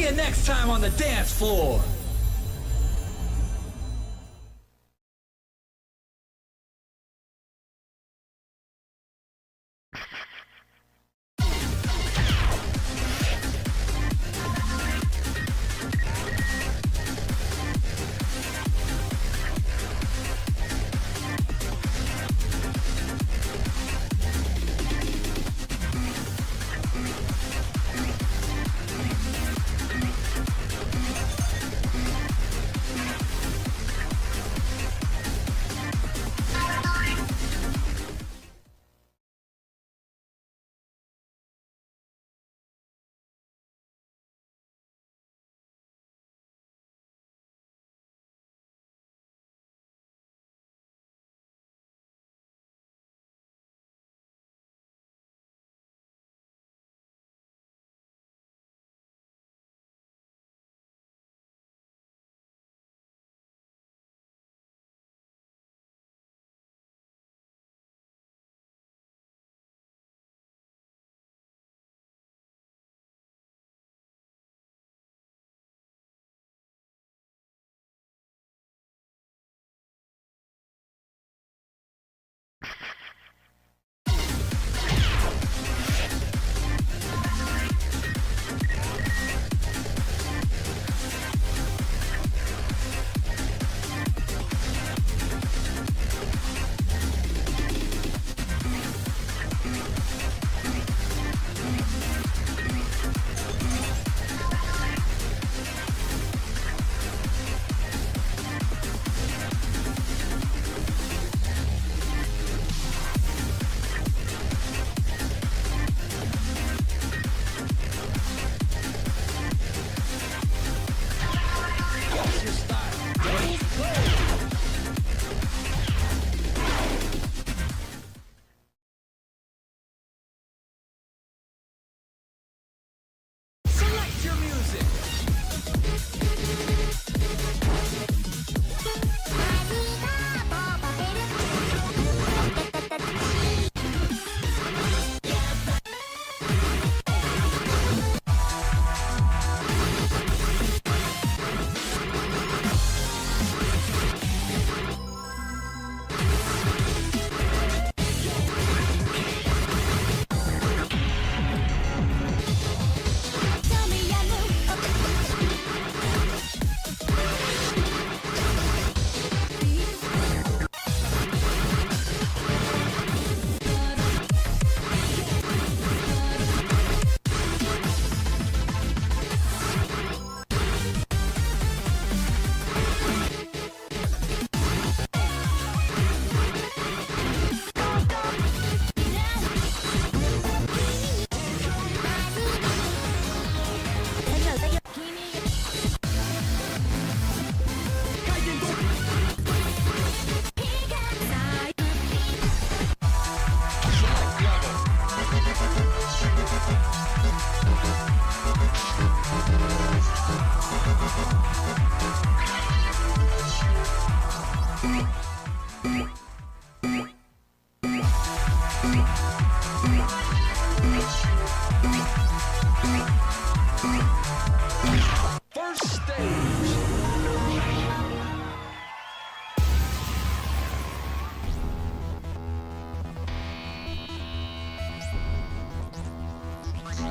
See you next time on the dance floor.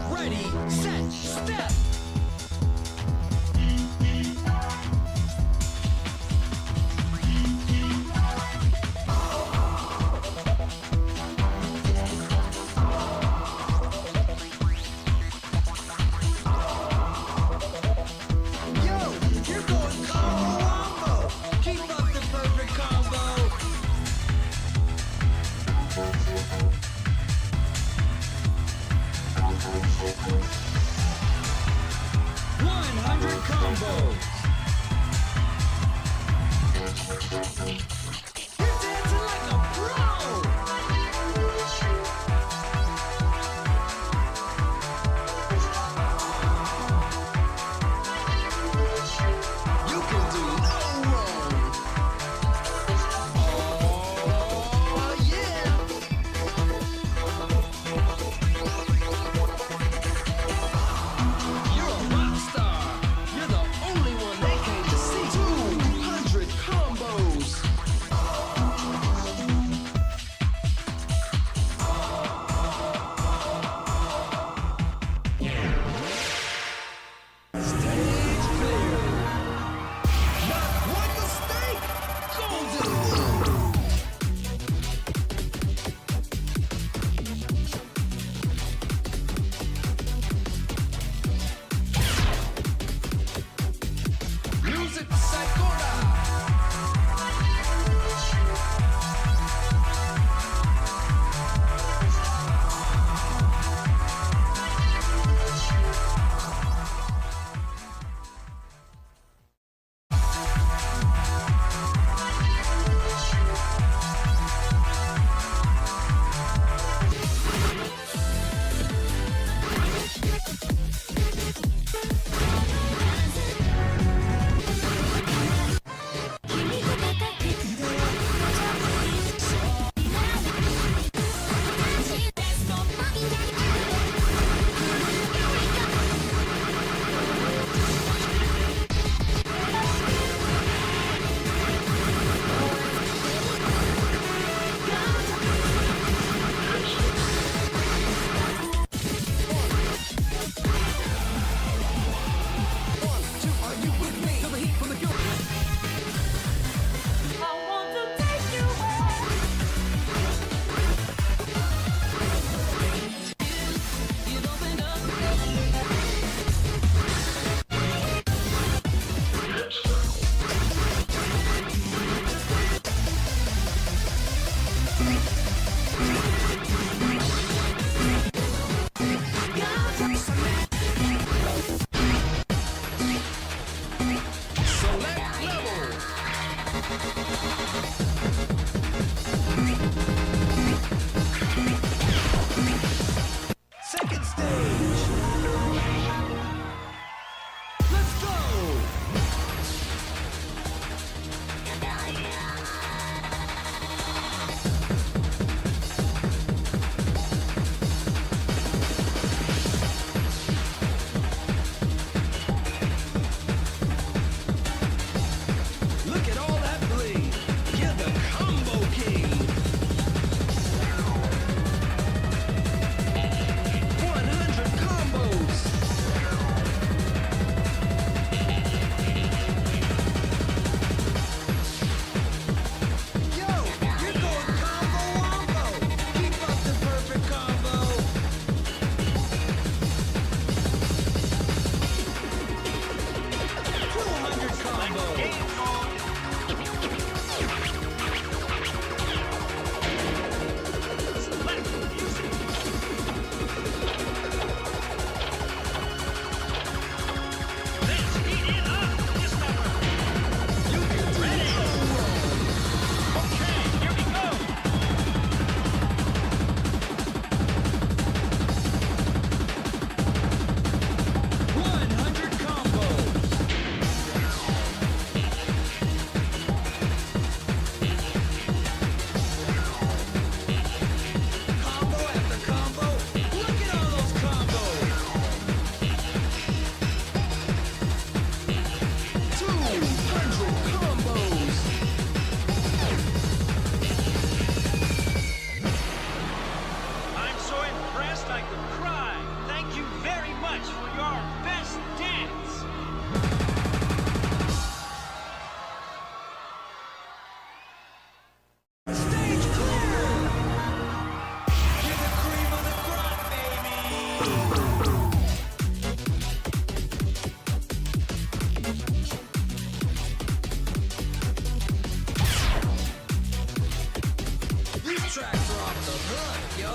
Ready, set, step! Tractor off the hood, yo.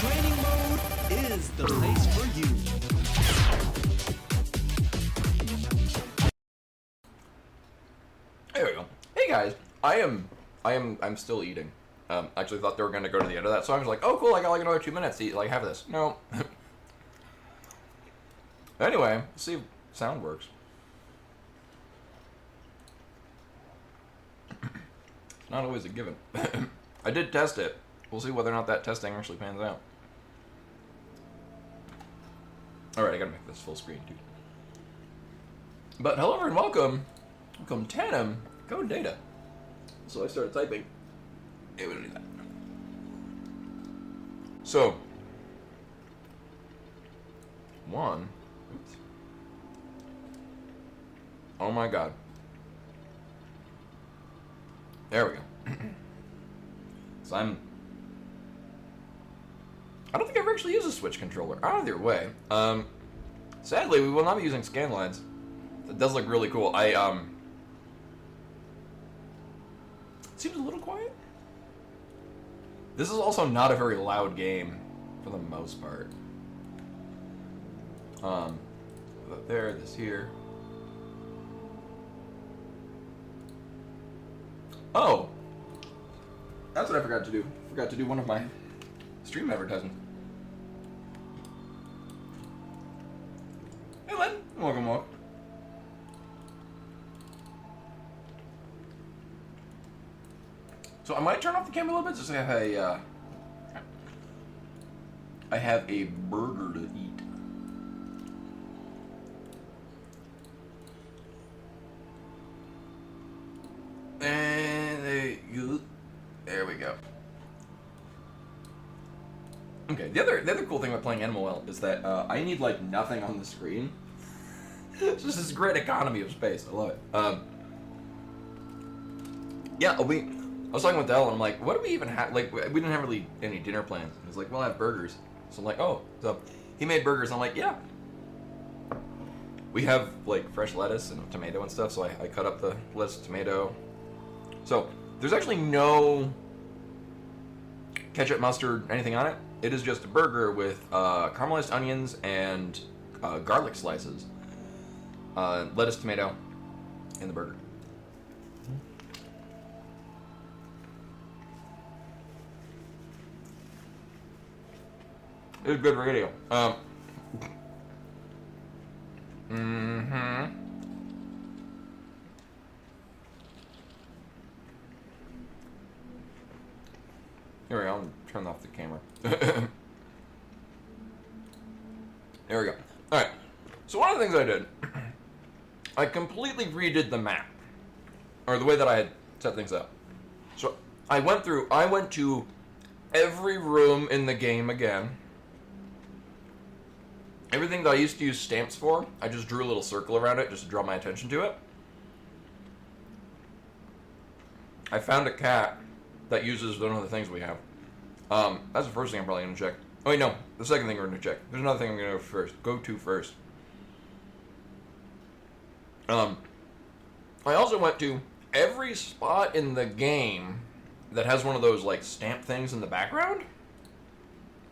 Training mode is the place for you. There we go. Hey guys, I'm still eating. Actually thought they were gonna go to the end of that, so I was like, oh cool, I got like another 2 minutes to eat, like have this. No. Anyway, let's see if sound works. Not always a given. I did test it. We'll see whether or not that testing actually pans out. Alright, I gotta make this full screen, dude. But hello and welcome. Welcome Tanum. Go data. So I started typing. Yeah, we don't need that. So. One. Oops. Oh my god. There we go. So I don't think I've ever actually used a Switch controller. Either way. Sadly, we will not be using scan lines. It does look really cool. It seems a little quiet. This is also not a very loud game, for the most part. There, this here. Oh! That's what I forgot to do. Forgot to do one of my stream advertisements. Hey Len, welcome. So I might turn off the camera a little bit just so I have a burger to eat. And there you go. There we go. Okay, the other cool thing about playing Animal Well is that I need like nothing on the screen. It's just this great economy of space. I love it. Yeah, I was talking with Dell and I'm like, what do we even have? Like, we didn't have really any dinner plans. He was like, we'll have burgers. So I'm like, oh, so he made burgers. I'm like, yeah. We have like fresh lettuce and tomato and stuff, so I cut up the lettuce, tomato. So there's actually no ketchup, mustard, anything on it. It is just a burger with caramelized onions and garlic slices, lettuce, tomato, in the burger. It's good radio. Here we go, I'll turn off the camera. There we go. Alright, so one of the things I did, I completely redid the map. Or the way that I had set things up. So, I went to every room in the game again. Everything that I used to use stamps for, I just drew a little circle around it just to draw my attention to it. I found a cat that uses one of the things we have. That's the first thing I'm probably going to check. Oh, wait, no. The second thing we're going to check. There's another thing I'm going to go to first. I also went to every spot in the game that has one of those, like, stamp things in the background.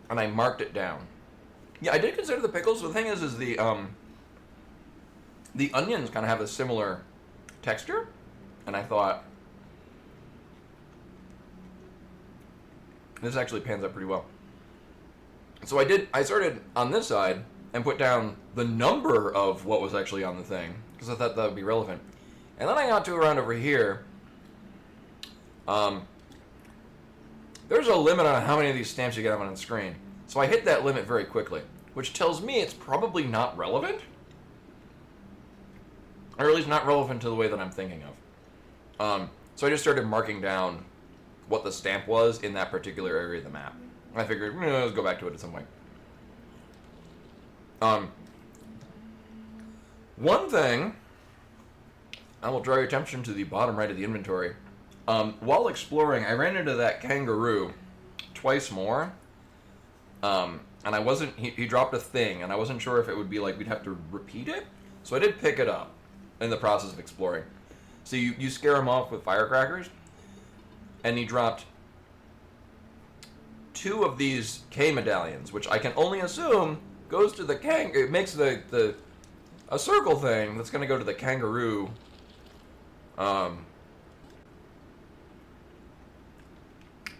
And I marked it down. Yeah, I did consider the pickles. The thing is the onions kind of have a similar texture. And I thought, this actually pans out pretty well. So I started on this side and put down the number of what was actually on the thing, because I thought that would be relevant. And then I got to around over here. There's a limit on how many of these stamps you get on the screen. So I hit that limit very quickly, which tells me it's probably not relevant. Or at least not relevant to the way that I'm thinking of. So I just started marking down what the stamp was in that particular area of the map. I figured, let's go back to it at some point. One thing, I will draw your attention to the bottom right of the inventory. While exploring, I ran into that kangaroo twice more. And I wasn't, he dropped a thing, and I wasn't sure if it would be like we'd have to repeat it. So I did pick it up in the process of exploring. So you scare him off with firecrackers, and he dropped 2 of these K medallions, which I can only assume goes to the it makes a circle thing that's going to go to the kangaroo.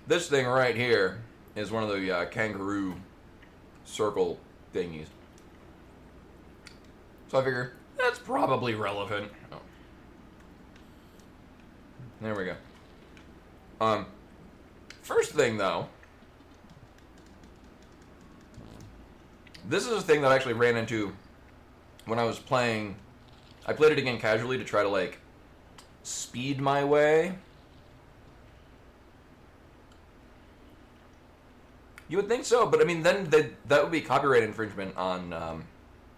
This thing right here is one of the kangaroo circle thingies. So I figure that's probably relevant. Oh. There we go. First thing though, this is a thing that I actually ran into when I was playing. I played it again casually to try to, like, speed my way. You would think so, but I mean, then that would be copyright infringement on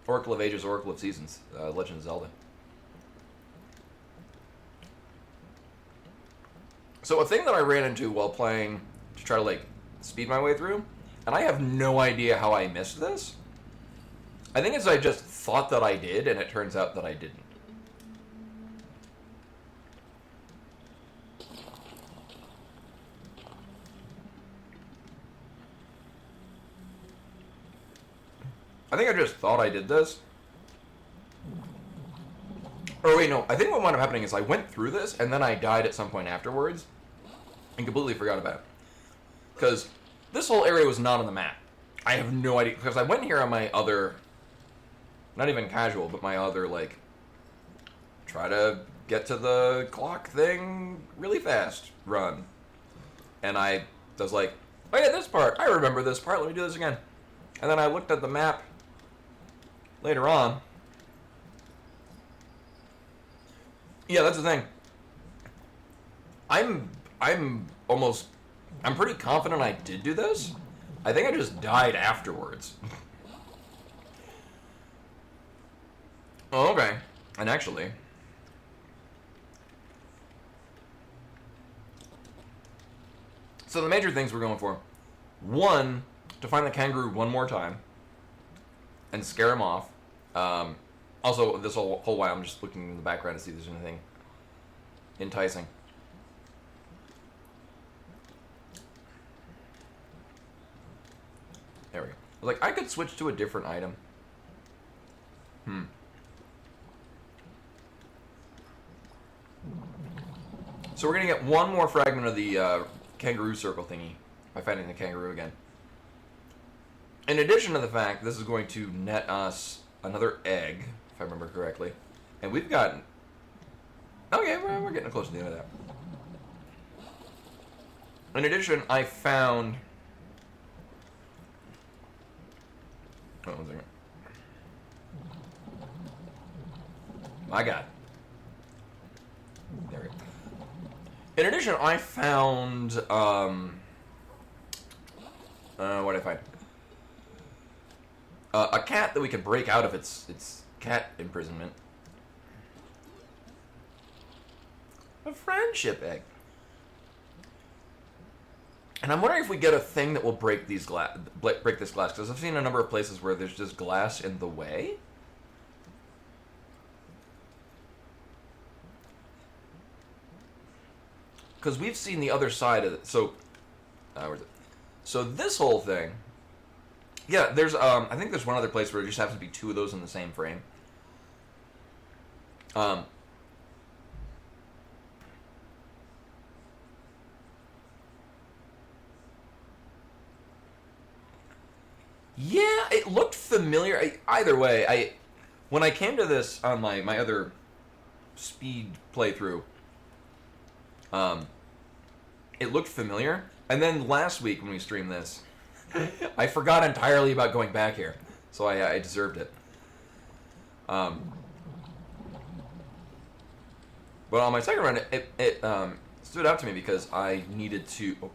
Oracle of Ages, Oracle of Seasons, Legend of Zelda. So a thing that I ran into while playing to try to, like, speed my way through, and I have no idea how I missed this. I think it's I just thought that I did, and it turns out that I didn't. I think I just thought I did this. Or wait, no. I think what wound up happening is I went through this, and then I died at some point afterwards, and completely forgot about it. Because this whole area was not on the map. I have no idea, because I went here on my other, not even casual, but my other, like, try to get to the clock thing really fast run. And I was like, oh yeah, this part, I remember this part, let me do this again. And then I looked at the map later on. Yeah, that's the thing. I'm pretty confident I did do this. I think I just died afterwards. Oh, okay. And actually, so the major things we're going for. 1, to find the kangaroo one more time and scare him off. Also, this whole while I'm just looking in the background to see if there's anything enticing. There we go. I was like, I could switch to a different item. So we're going to get one more fragment of the kangaroo circle thingy by finding the kangaroo again. In addition to the fact, this is going to net us another egg, if I remember correctly. And we've gotten... Okay, we're getting close to the end of that. In addition, I found... Oh, 1 second. My God. There we go. In addition, I found, what did I find? A cat that we could break out of its cat imprisonment. A friendship egg. And I'm wondering if we get a thing that will break these break this glass, because I've seen a number of places where there's just glass in the way. Because we've seen the other side of it. So, where's it? So this whole thing. Yeah, there's I think there's one other place where it just happens to be two of those in the same frame. Yeah, it looked familiar. Either way, when I came to this on my other speed playthrough, it looked familiar. And then last week when we streamed this, I forgot entirely about going back here, so I deserved it. But on my second run, it stood out to me because I needed to.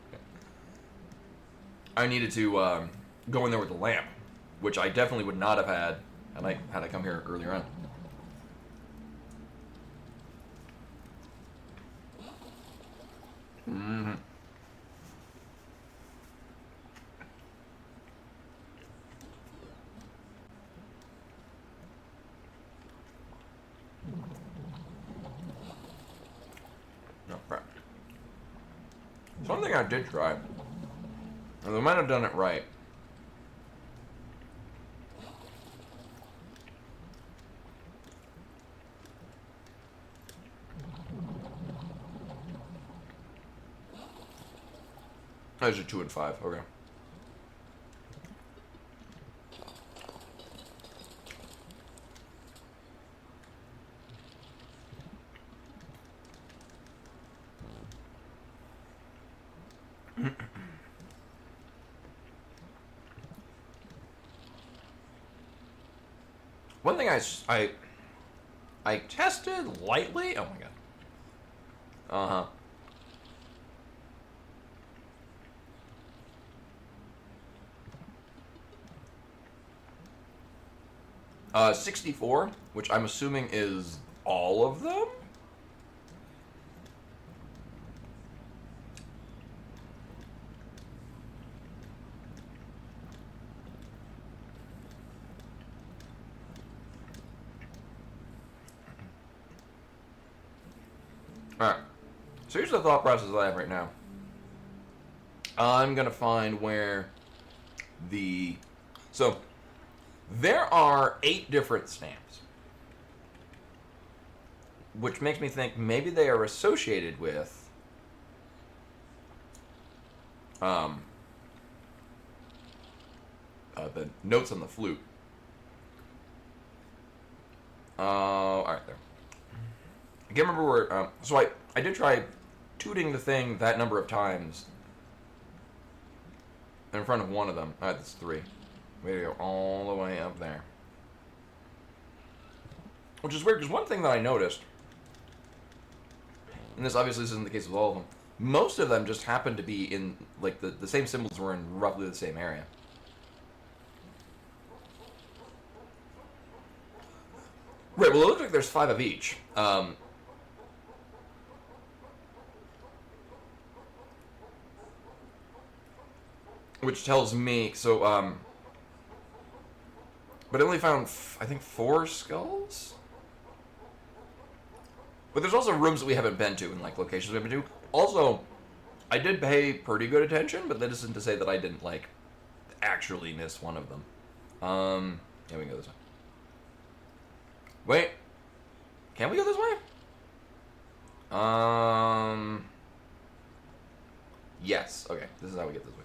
Go in there with the lamp, which I definitely would not have had had I come here earlier on. Mm-hmm. No, right. So one thing I did try, and they might have done it right. Those are 2 and 5. Okay. One thing I tested lightly. Oh my god. Uh-huh. 64, which I'm assuming is all of them? Alright. So here's the thought process I have right now. I'm going to find where the... So... There are 8 different stamps, which makes me think maybe they are associated with the notes on the flute. Alright, there. I can't remember where... so I did try tooting the thing that number of times in front of one of them. Alright, that's 3. We gotta go all the way up there. Which is weird, because one thing that I noticed, and this obviously isn't the case with all of them, most of them just happen to be in, like, the same symbols were in roughly the same area. Right, well it looks like there's 5 of each. Which tells me, so, but I only found, I think, 4 skulls? But there's also rooms that we haven't been to and, like, locations we haven't been to. Also, I did pay pretty good attention, but that isn't to say that I didn't, like, actually miss one of them. Yeah, we can go this way. Wait. Can we go this way? Yes. Okay, this is how we get this way.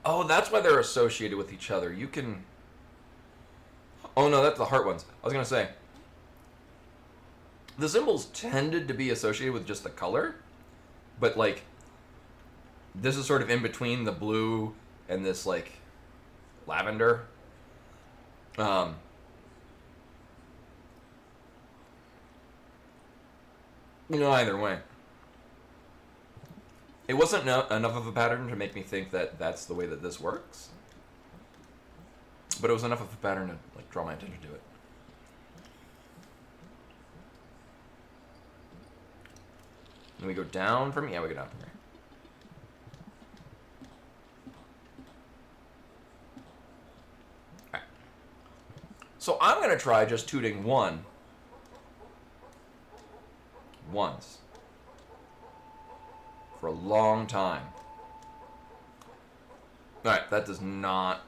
Oh, that's why they're associated with each other. You can... Oh, no, that's the heart ones. I was going to say, the symbols tended to be associated with just the color, but, like, this is sort of in between the blue and this, like, lavender. Either way. It wasn't enough of a pattern to make me think that that's the way that this works. But it was enough of a pattern to like draw my attention to it. And we go down from... Yeah, we go down from here. Alright. So I'm going to try just tooting one. Once. For a long time. Alright, that does not...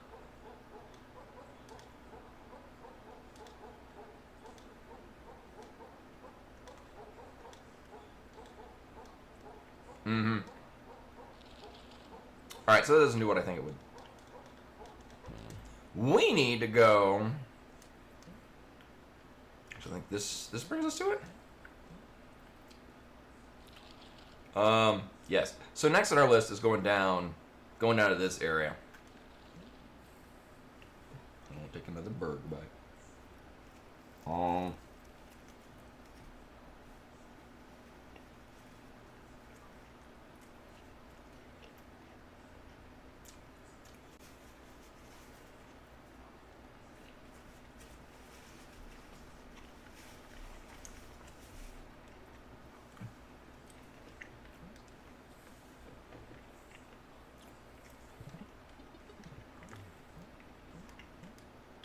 Mm-hmm. Alright, so that doesn't do what I think it would. We need to go... Actually, I think this brings us to it? Yes. So next on our list is going down to this area. I'll take another burger bite.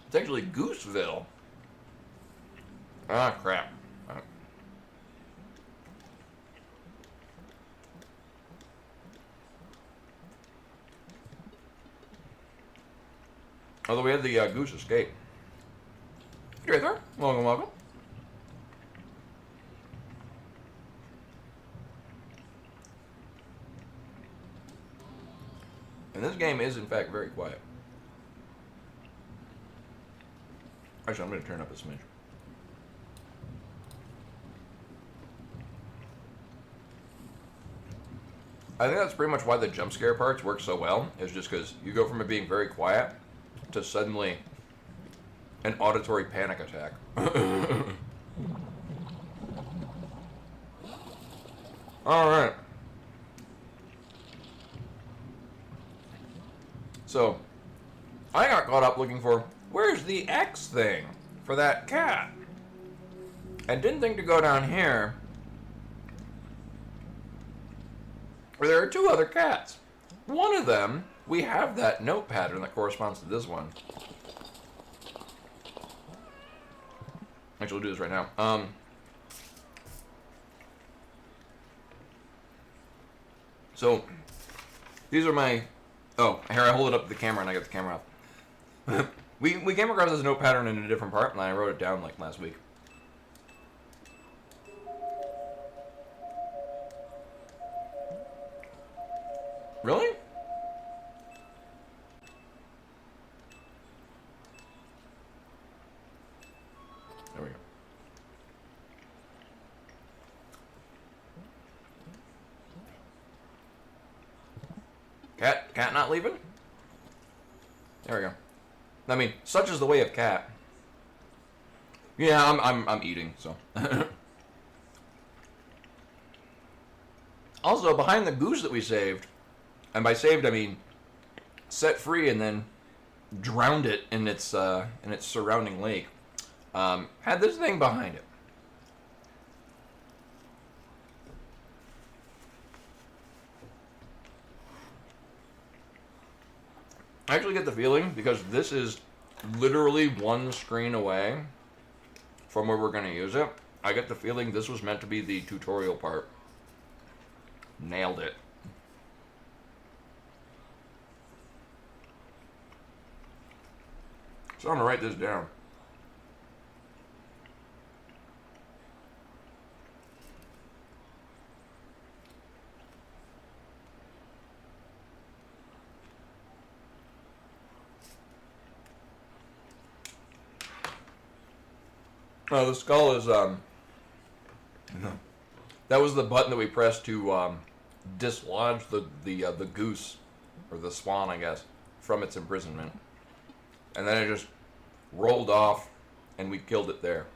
It's actually Gooseville. Ah, crap. Although we had the Goose Escape. You right there? Welcome, welcome. And this game is, in fact, very quiet. Actually, I'm going to turn up a smidge. I think that's pretty much why the jump scare parts work so well, is just because you go from it being very quiet to suddenly an auditory panic attack. Alright. So, I got caught up looking for, where's the X thing for that cat? And didn't think to go down here, where there are two other cats. One of them, we have that note pattern that corresponds to this one. Actually, we'll do this right now. So, these are my... Oh, here, I hold it up to the camera and I get the camera off. we came across this note pattern in a different part, and I wrote it down, like, last week. Really? There we go. Cat not leaving? There we go. I mean, such is the way of cat. Yeah, I'm eating, so. Also, behind the goose that we saved, and by saved I mean set free and then drowned it in its surrounding lake, had this thing behind it. I actually get the feeling, because this is literally one screen away from where we're going to use it, I get the feeling this was meant to be the tutorial part. Nailed it. So I'm going to write this down. Oh, the skull is, that was the button that we pressed to, dislodge the goose, or the swan, I guess, from its imprisonment. And then it just rolled off, and we killed it there.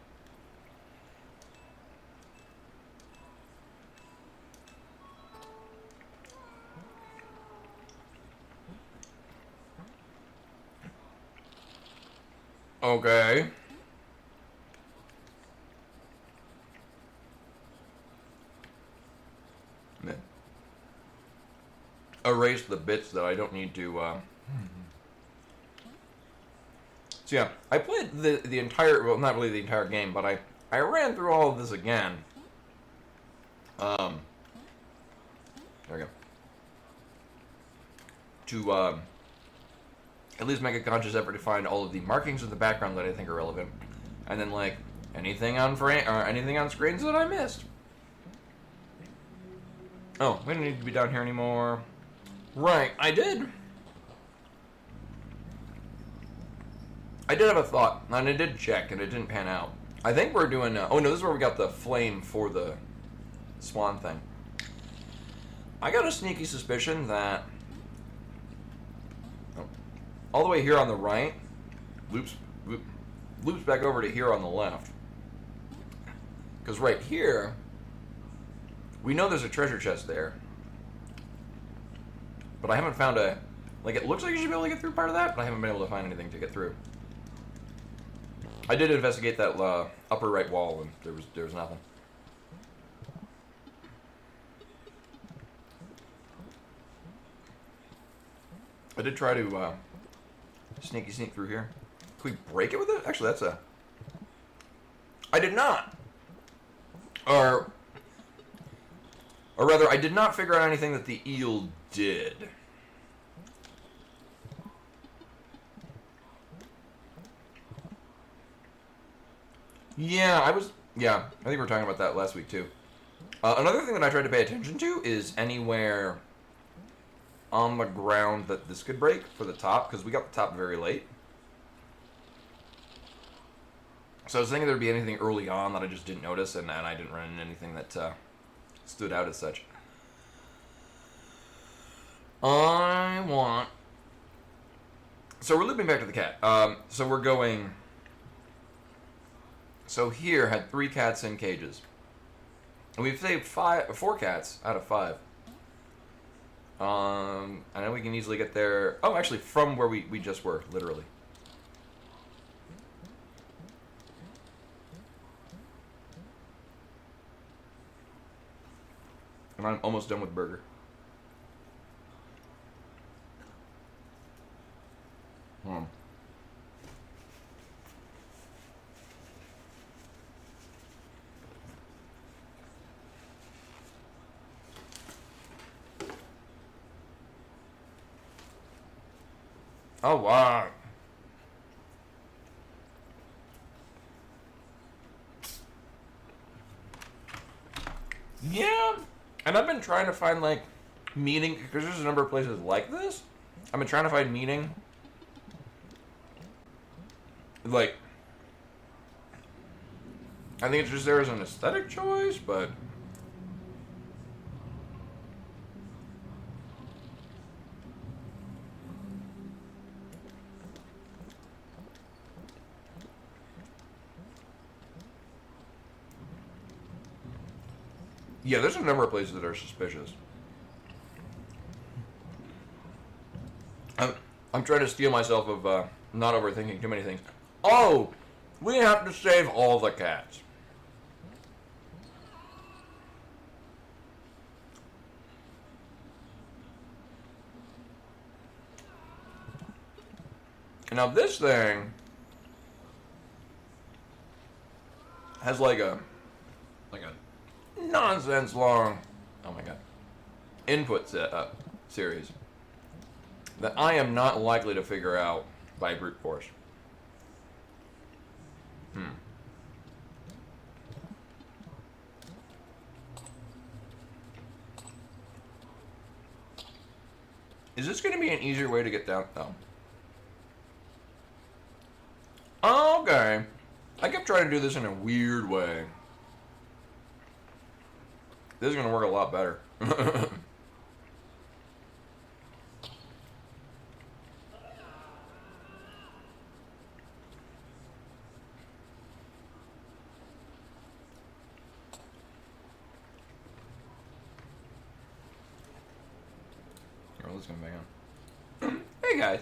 Okay. Erase the bits that I don't need to. So yeah, I played the entire, well, not really the entire game, but I ran through all of this again. There we go. To at least make a conscious effort to find all of the markings in the background that I think are relevant, and then like anything on frame or anything on screens that I missed. Oh, we don't need to be down here anymore. Right, I did have a thought, and I did check, and it didn't pan out. I think we're doing. Oh no, this is where we got the flame for the swan thing. I got a sneaky suspicion that all the way here on the right loops back over to here on the left. Because right here, we know there's a treasure chest there, but I haven't found a. Like, it looks like you should be able to get through part of that, but I haven't been able to find anything to get through. I did investigate that upper right wall, and there was nothing. I did try to sneak through here. Can we break it with it? Actually, that's a. I did not. Or rather, I did not figure out anything that the eel did. Yeah, I think we were talking about that last week too. Another thing that I tried to pay attention to is anywhere on the ground that this could break for the top, because we got the top very late. So I was thinking there'd be anything early on that I just didn't notice, and I didn't run into anything that stood out as such. So we're looping back to the cat. So we're going. So here had 3 cats in cages, and we've saved 4 cats out of 5. I know we can easily get there. Oh, actually, from where we just were, literally. And I'm almost done with burger. Oh, wow. Yeah. And I've been trying to find, like, meaning, because there's a number of places like this. I've been trying to find meaning. Like, I think it's just there as an aesthetic choice, but yeah, there's a number of places that are suspicious. I'm trying to steel myself of not overthinking too many things. Oh, we have to save all the cats. Now this thing has like a nonsense long, oh my god, input series that I am not likely to figure out by brute force. Is this going to be an easier way to get down? Oh. Okay. I kept trying to do this in a weird way. This is going to work a lot better. Let's come back on. Hey guys.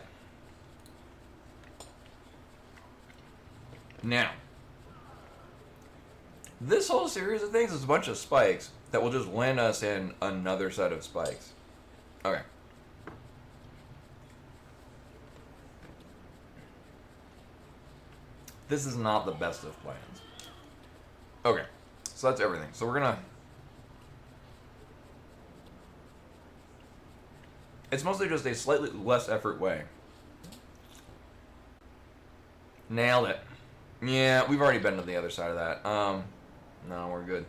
Now, this whole series of things is a bunch of spikes that will just land us in another set of spikes. Okay. This is not the best of plans. Okay, so that's everything. So we're gonna... It's mostly just a slightly less effort way. Nailed it. Yeah, we've already been to the other side of that. No, we're good.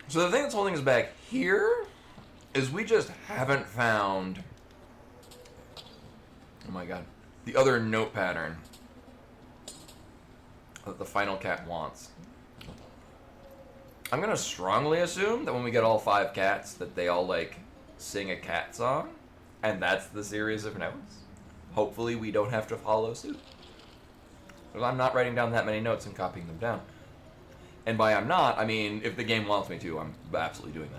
So the thing that's holding us back here is we just haven't found... Oh my god. The other note pattern that the final cat wants. I'm gonna strongly assume that when we get all 5 cats, that they all, like, sing a cat song, and that's the series of notes. Hopefully we don't have to follow suit. Because I'm not writing down that many notes and copying them down. And by I'm not, I mean, if the game wants me to, I'm absolutely doing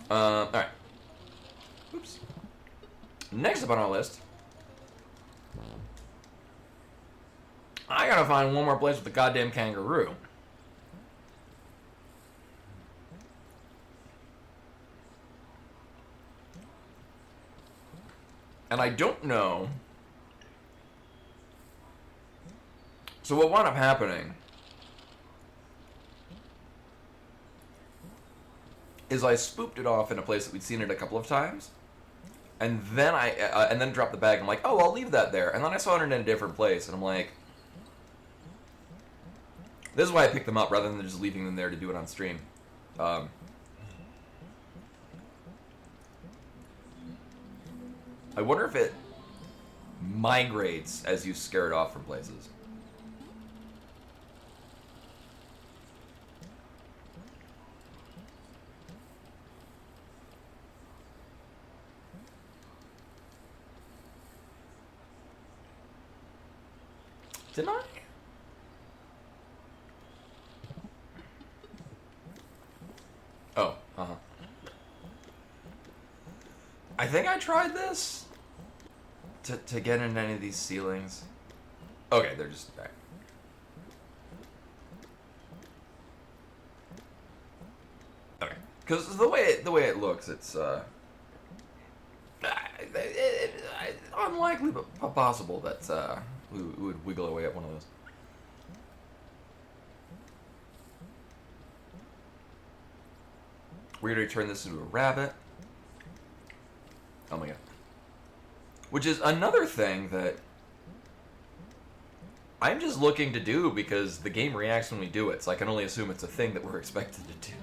that. Alright. Oops. Next up on our list, I gotta find one more place with the goddamn kangaroo. And I don't know. So what wound up happening is I spooped it off in a place that we'd seen it a couple of times, and then I dropped the bag. I'm like, oh, I'll leave that there. And then I saw it in a different place, and I'm like, this is why I picked them up rather than just leaving them there to do it on stream. I wonder if it migrates as you scare it off from places. Didn't I? Oh, I think I tried this to get into any of these ceilings. Okay, they're just back. Okay, because the way it looks, it's unlikely but possible that we would wiggle our way up one of those. We're gonna turn this into a rabbit. Oh my god. Which is another thing that I'm just looking to do because the game reacts when we do it, so I can only assume it's a thing that we're expected to do.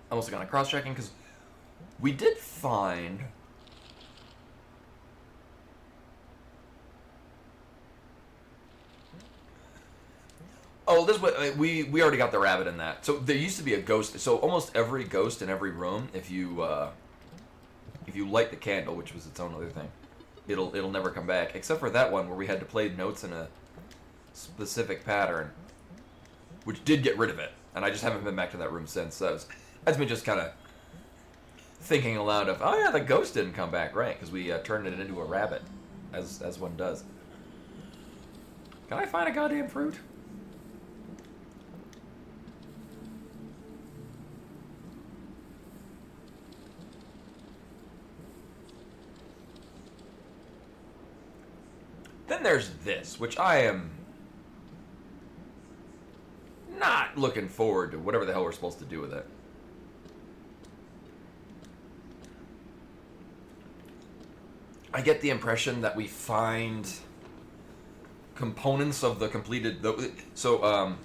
I'm also gonna cross-checking because we did find... Oh, this way, we already got the rabbit in that. So there used to be a ghost. So almost every ghost in every room, if you light the candle, which was its own other thing, it'll never come back. Except for that one where we had to play notes in a specific pattern, which did get rid of it. And I just haven't been back to that room since. So that's me just kind of thinking aloud of, oh yeah, the ghost didn't come back, right? Because we turned it into a rabbit, as one does. Can I find a goddamn fruit? Then there's this, which I am not looking forward to whatever the hell we're supposed to do with it. I get the impression that we find components of the completed... So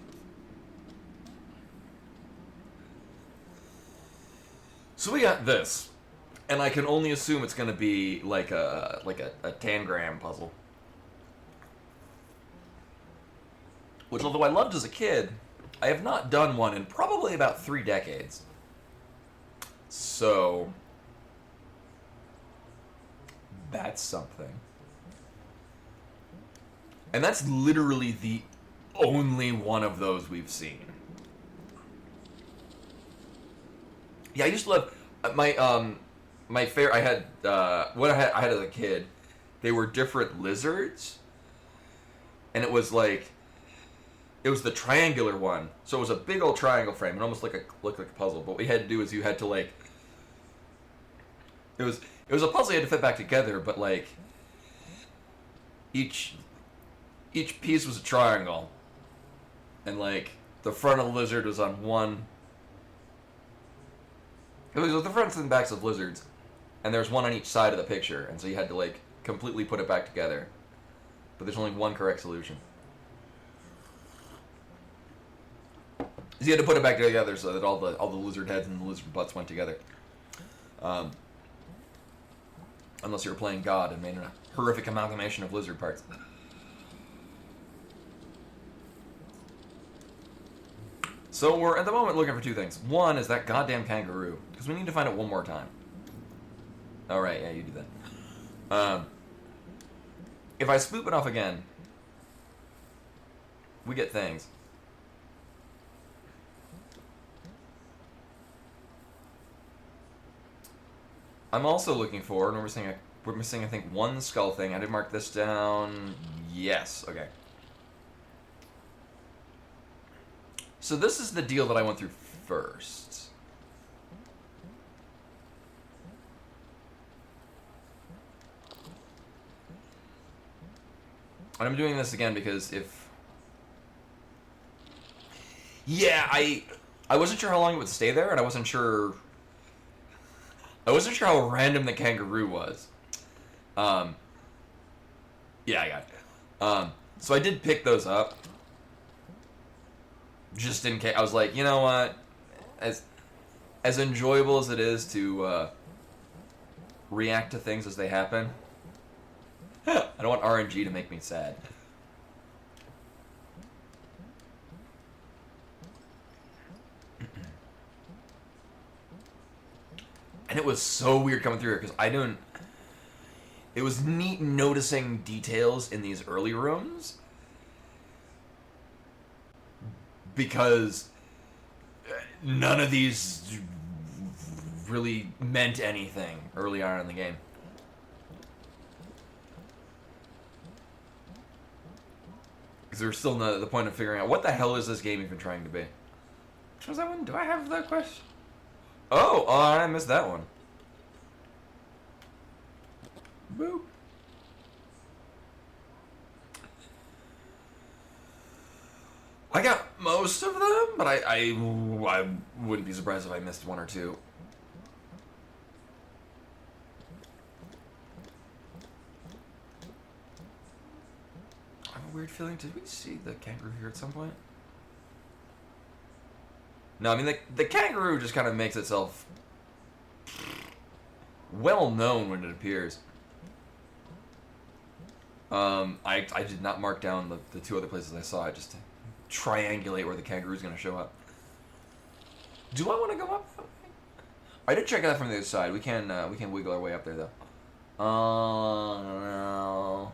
we got this, and I can only assume it's going to be like a tangram puzzle. Which, although I loved as a kid, I have not done one in probably about 3 decades. So, that's something. And that's literally the only one of those we've seen. Yeah, I used to love my favorite. I had what I had as a kid. They were different lizards, and it was like it was the triangular one. So it was a big old triangle frame. It almost looked like a puzzle. But what you had to do is you had to like it was a puzzle you had to fit back together. But like each piece was a triangle, and like the front of the lizard was on one. It was the fronts and backs of lizards, and there's one on each side of the picture, and so you had to like completely put it back together. But there's only one correct solution. So you had to put it back together so that all the lizard heads and the lizard butts went together. Unless you were playing God and made a horrific amalgamation of lizard parts. So we're at the moment looking for two things. One is that goddamn kangaroo, because we need to find it one more time. All right, yeah, you do that. If I spoop it off again, we get things. I'm also looking for, and we're missing I think one skull thing. I did mark this down. Yes, okay. So this is the deal that I went through first. And I'm doing this again because if... Yeah, I wasn't sure how long it would stay there, and I wasn't sure how random the kangaroo was. Yeah, I got it. So I did pick those up. Just in case. I was like, you know what? As enjoyable as it is to react to things as they happen, I don't want RNG to make me sad. And it was so weird coming through here because I don't... It was neat noticing details in these early rooms because none of these really meant anything early on in the game. Because there's still the point of figuring out what the hell is this game even trying to be. Which was that one? Do I have that question? Oh, I missed that one. Boop. I got most of them, but I wouldn't be surprised if I missed one or two. I have a weird feeling. Did we see the kangaroo here at some point? No, I mean, the kangaroo just kind of makes itself well known when it appears. I did not mark down the two other places I saw it just to triangulate where the kangaroo's going to show up. Do I want to go up? I did check it out from the other side. We can wiggle our way up there though. No,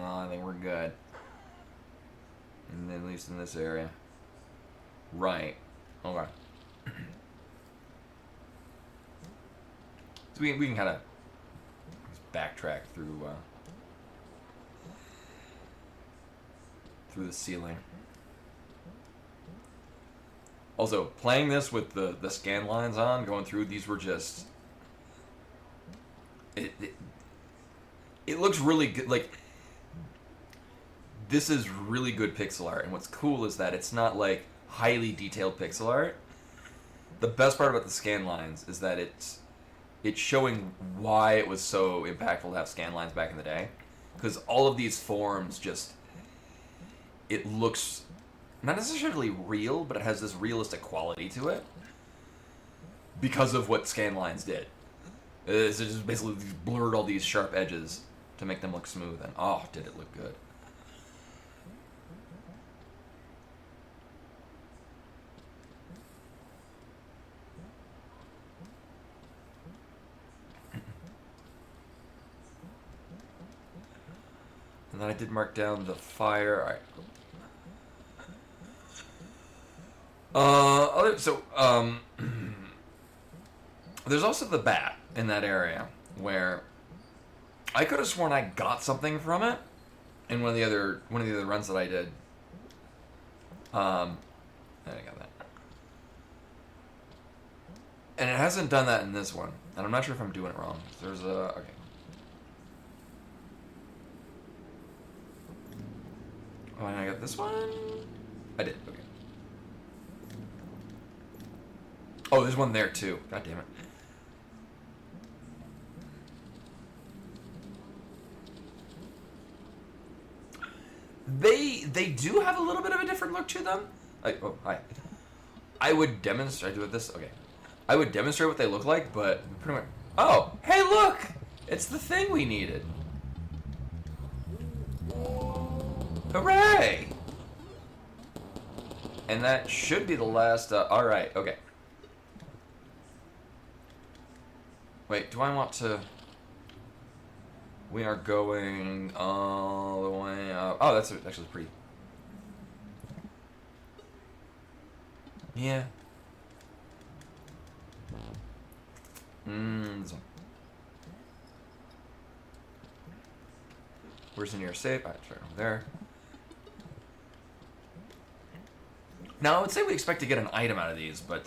I think we're good. And at least in this area. Right. Okay. So we can kind of backtrack through the ceiling. Also, playing this with the scan lines on, going through, these were just... It looks really good. Like, this is really good pixel art, and what's cool is that it's not like highly detailed pixel art. The best part about the scan lines is that it's showing why it was so impactful to have scan lines back in the day, because all of these forms just... It looks not necessarily real, but it has this realistic quality to it because of what scan lines did. It just basically blurred all these sharp edges to make them look smooth, and oh, did it look good. And then I did mark down the fire. All right. There's also the bat in that area where I could have sworn I got something from it in one of the other runs that I did. I got that. And it hasn't done that in this one. And I'm not sure if I'm doing it wrong. There's a... Okay. Oh, and I got this one? I did, okay. Oh, there's one there too. God damn it. They do have a little bit of a different look to them. Oh, hi. I would demonstrate with this. Okay. I would demonstrate what they look like, but pretty much... Oh, hey, look! It's the thing we needed. Hooray! And that should be the last... Alright, okay. Wait, do I want to... We are going all the way up. Oh, that's actually pretty... Yeah. Where's the nearest safe? Alright, right over there. Now, I would say we expect to get an item out of these, but,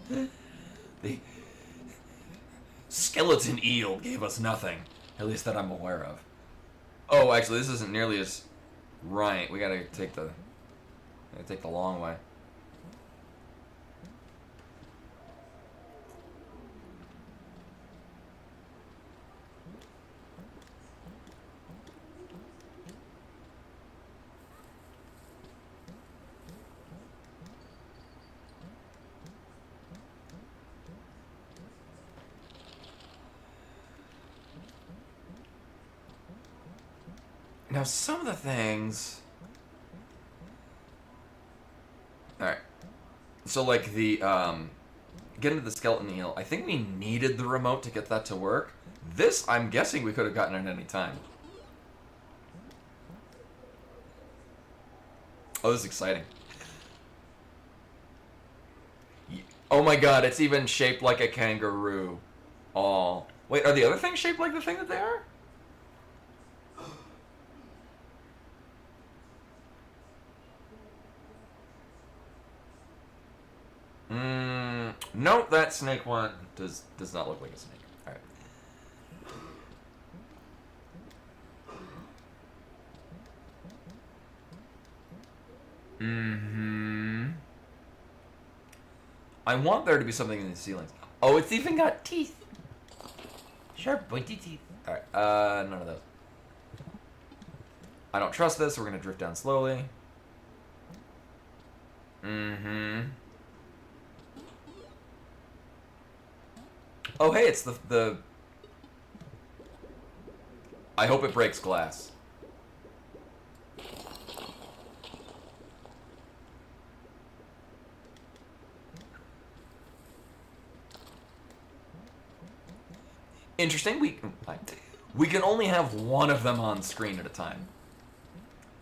the skeleton eel gave us nothing. At least that I'm aware of. Oh, actually, this isn't nearly as right. We gotta take the long way. Now, some of the things... Alright. So, like, the, getting to the skeleton eel, I think we needed the remote to get that to work. This, I'm guessing we could have gotten it at any time. Oh, this is exciting. Oh my god, it's even shaped like a kangaroo. Oh. Wait, are the other things shaped like the thing that they are? Nope, that snake one does not look like a snake. Alright. I want there to be something in the ceilings. Oh, it's even got teeth. Sharp, pointy teeth. Alright, none of those. I don't trust this, so we're gonna drift down slowly. Oh, hey, it's the... I hope it breaks glass. Interesting, we can only have one of them on screen at a time.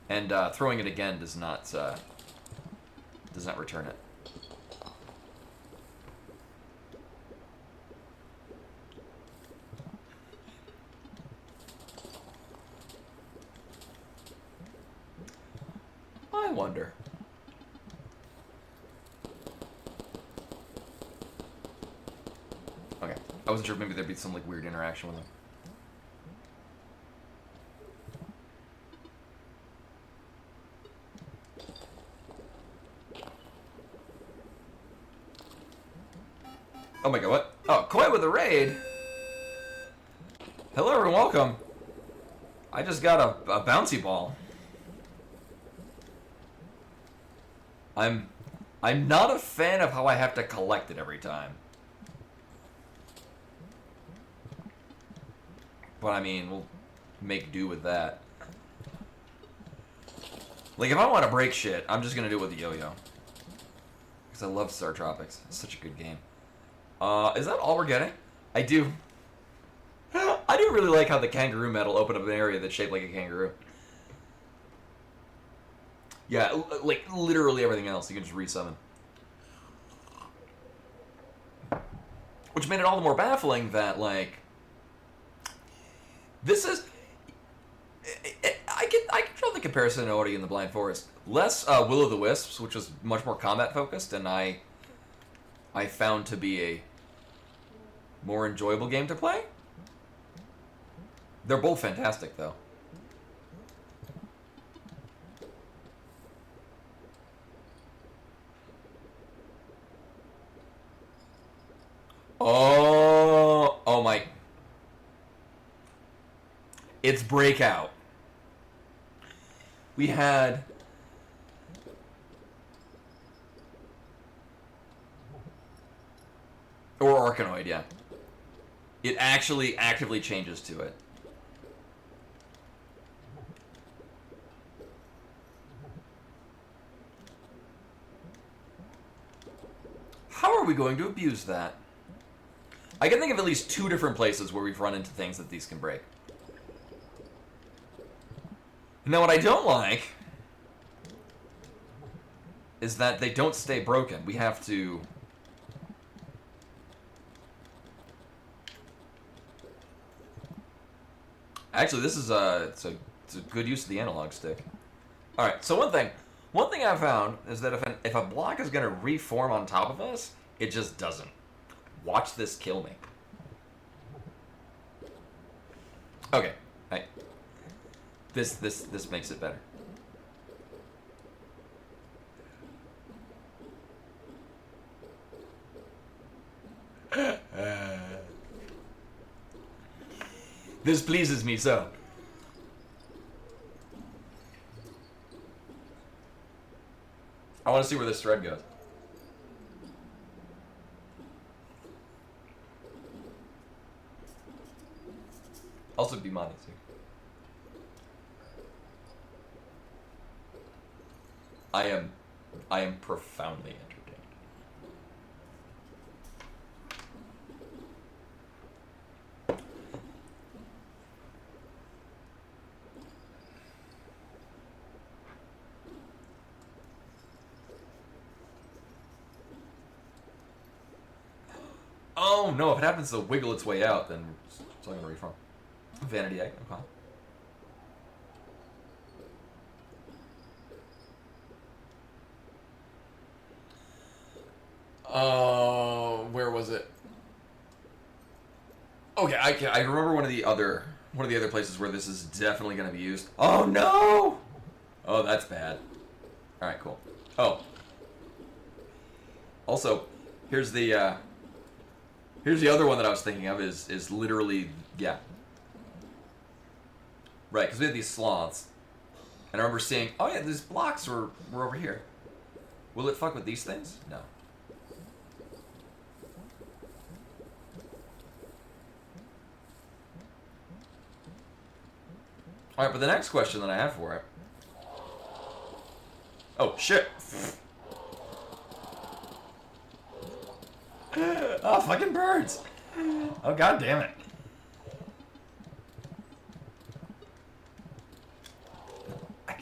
And throwing it again does not return it. I wonder. Okay. I wasn't sure if maybe there'd be some like weird interaction with them. Oh my god, what? Oh, Koi with a raid? Hello and welcome. I just got a bouncy ball. I'm not a fan of how I have to collect it every time. But I mean, we'll make do with that. Like, if I want to break shit, I'm just gonna do it with the yo-yo. Because I love Star Tropics. It's such a good game. Is that all we're getting? I do. I do really like how the kangaroo metal opened up an area that's shaped like a kangaroo. Yeah, like, literally everything else, you can just resummon. Which made it all the more baffling that, like, this is... I can draw the comparison to Ori and the Blind Forest. Less Will of the Wisps, which was much more combat-focused, and I found to be a more enjoyable game to play. They're both fantastic, though. Oh my. It's Breakout. We had... Or Arkanoid, yeah. It actually actively changes to it. How are we going to abuse that? I can think of at least 2 different places where we've run into things that these can break. Now, what I don't like is that they don't stay broken. We have to... Actually, this is it's a good use of the analog stick. All right. So one thing I found is that if a block is going to reform on top of us, it just doesn't. Watch this kill me. Okay. Right. This makes it better. This pleases me so. I want to see where this thread goes. Also, Bimani too. I am profoundly entertained. Oh no! If it happens to wiggle its way out, then it's only gonna reform. Vanity egg. Okay. Where was it? Okay, I remember one of the other places where this is definitely going to be used. Oh no! Oh, that's bad. All right, cool. Oh. Also, here's the other one that I was thinking of is literally, yeah. Right, because we had these sloths, and I remember seeing, oh yeah, these blocks were over here. Will it fuck with these things? No. Alright, but the next question that I have for it... Oh, shit! Oh, fucking birds! Oh, god damn it. I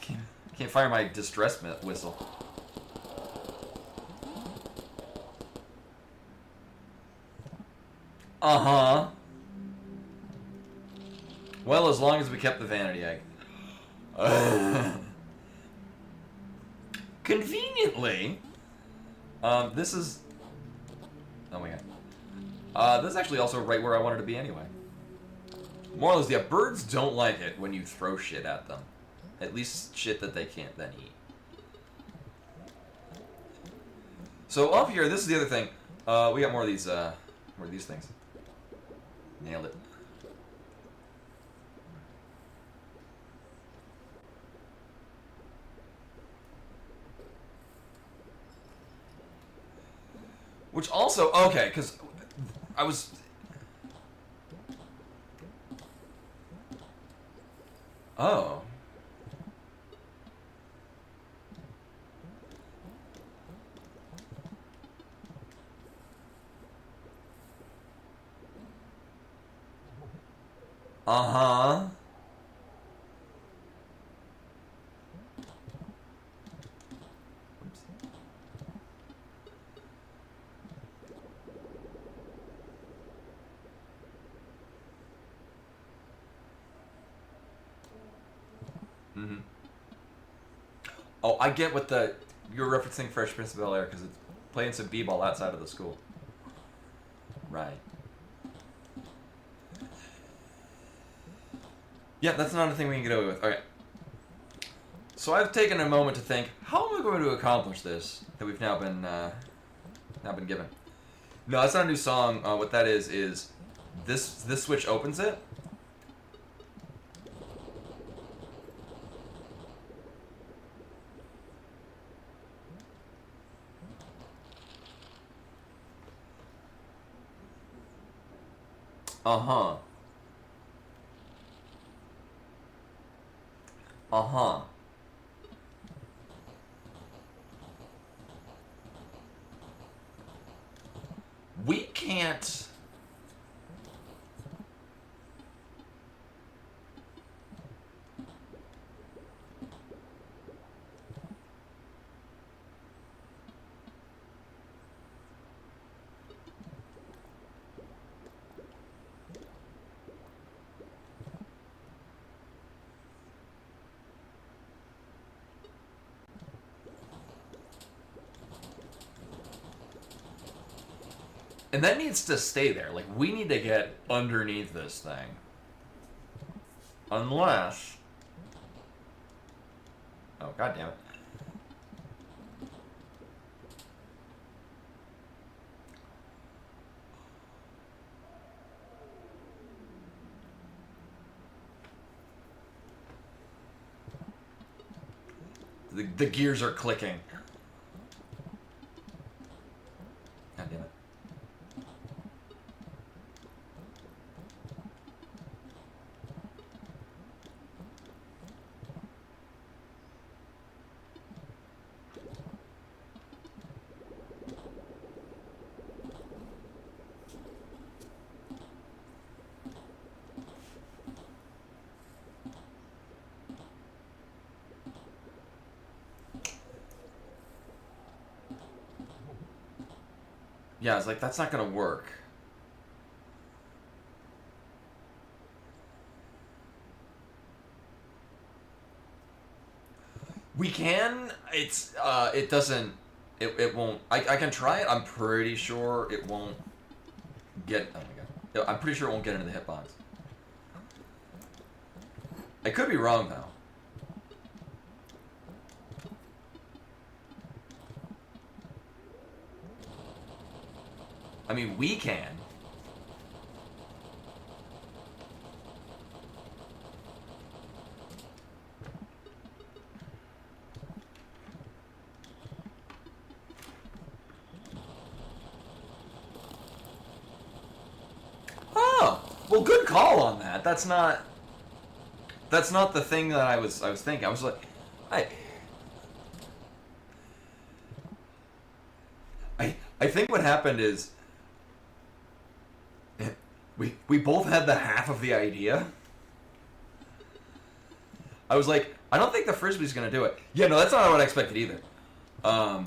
can't fire my distress whistle. Uh-huh. Well, as long as we kept the vanity egg. Conveniently, this is... Oh my god. This is actually also right where I wanted to be anyway. Moral is, yeah, birds don't like it when you throw shit at them. At least shit that they can't then eat. So up here, this is the other thing. We got more of these things. Nailed it. Which also, okay, because I was... Oh. Uh-huh. Mm-hmm. Oh, I get what you're referencing Fresh Prince of Bel-Air because it's playing some b-ball outside of the school. Right. Yeah, that's another thing we can get away with. Okay. So I've taken a moment to think, how am I going to accomplish this that we've now been given? No, that's not a new song. What that is this switch opens it. Uh-huh. Uh-huh. We can't... And that needs to stay there. Like, we need to get underneath this thing. Unless... Oh, god damn it. The gears are clicking. God damn it. Yeah, it's like, that's not gonna work. We can, it doesn't, it won't, I can try it, I'm pretty sure it won't get, oh my god. I'm pretty sure it won't get into the hitbox. I could be wrong, though. I mean, we can. Oh, well, good call on that. That's not the thing that I was thinking. I was like, I think what happened is we both had the half of the idea. I was like, I don't think the frisbee's gonna do it. Yeah, no, that's not what I expected either. No,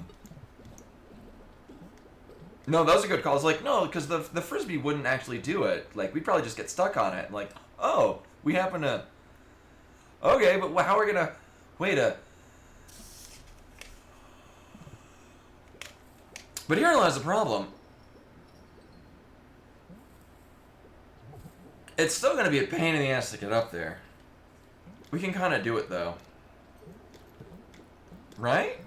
that was a good call. I was like, no, because the frisbee wouldn't actually do it. Like, we'd probably just get stuck on it. Like, oh, we happen to... Okay, but how are we gonna... Wait a... But here lies the problem. It's still gonna be a pain in the ass to get up there. We can kind of do it, though. Right?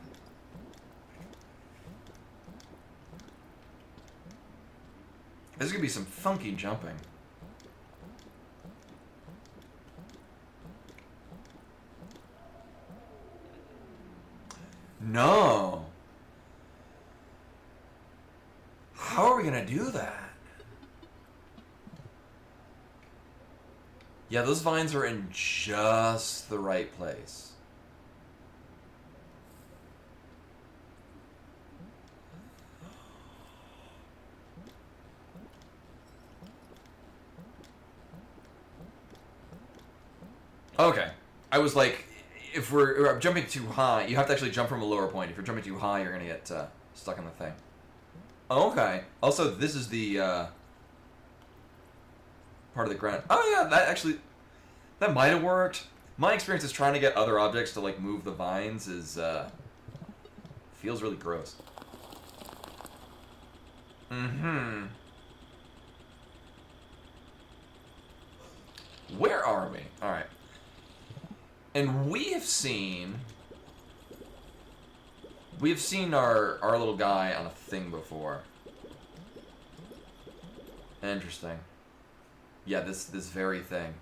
There's gonna be some funky jumping. No. How are we gonna do that? Yeah, those vines are in just the right place. Okay. I was like, if we're jumping too high, you have to actually jump from a lower point. If you're jumping too high, you're going to get stuck on the thing. Okay. Also, this is the part of the ground. Oh, yeah, that might have worked. My experience is trying to get other objects to like move the vines is feels really gross. Mm-hmm. Where are we? All right. And we have seen our little guy on a thing before. Interesting. Yeah, this very thing.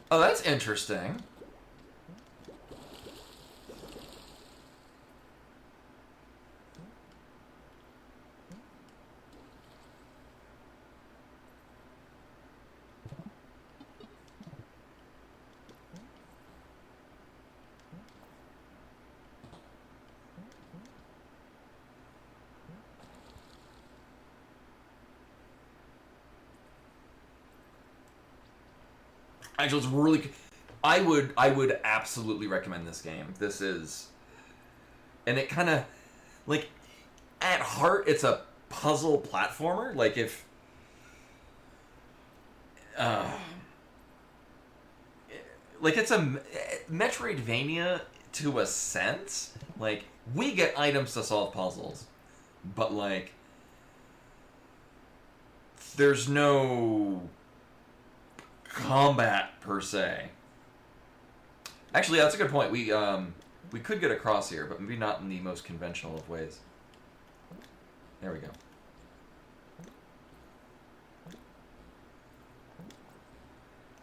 Oh, that's interesting. Actually, it's really. I would absolutely recommend this game. This is, and it kind of, like, at heart, it's a puzzle platformer. Like if, uh, like it's a Metroidvania to a sense. Like we get items to solve puzzles, but like, there's no combat per se. Actually, that's a good point. We could get across here, but maybe not in the most conventional of ways. There we go.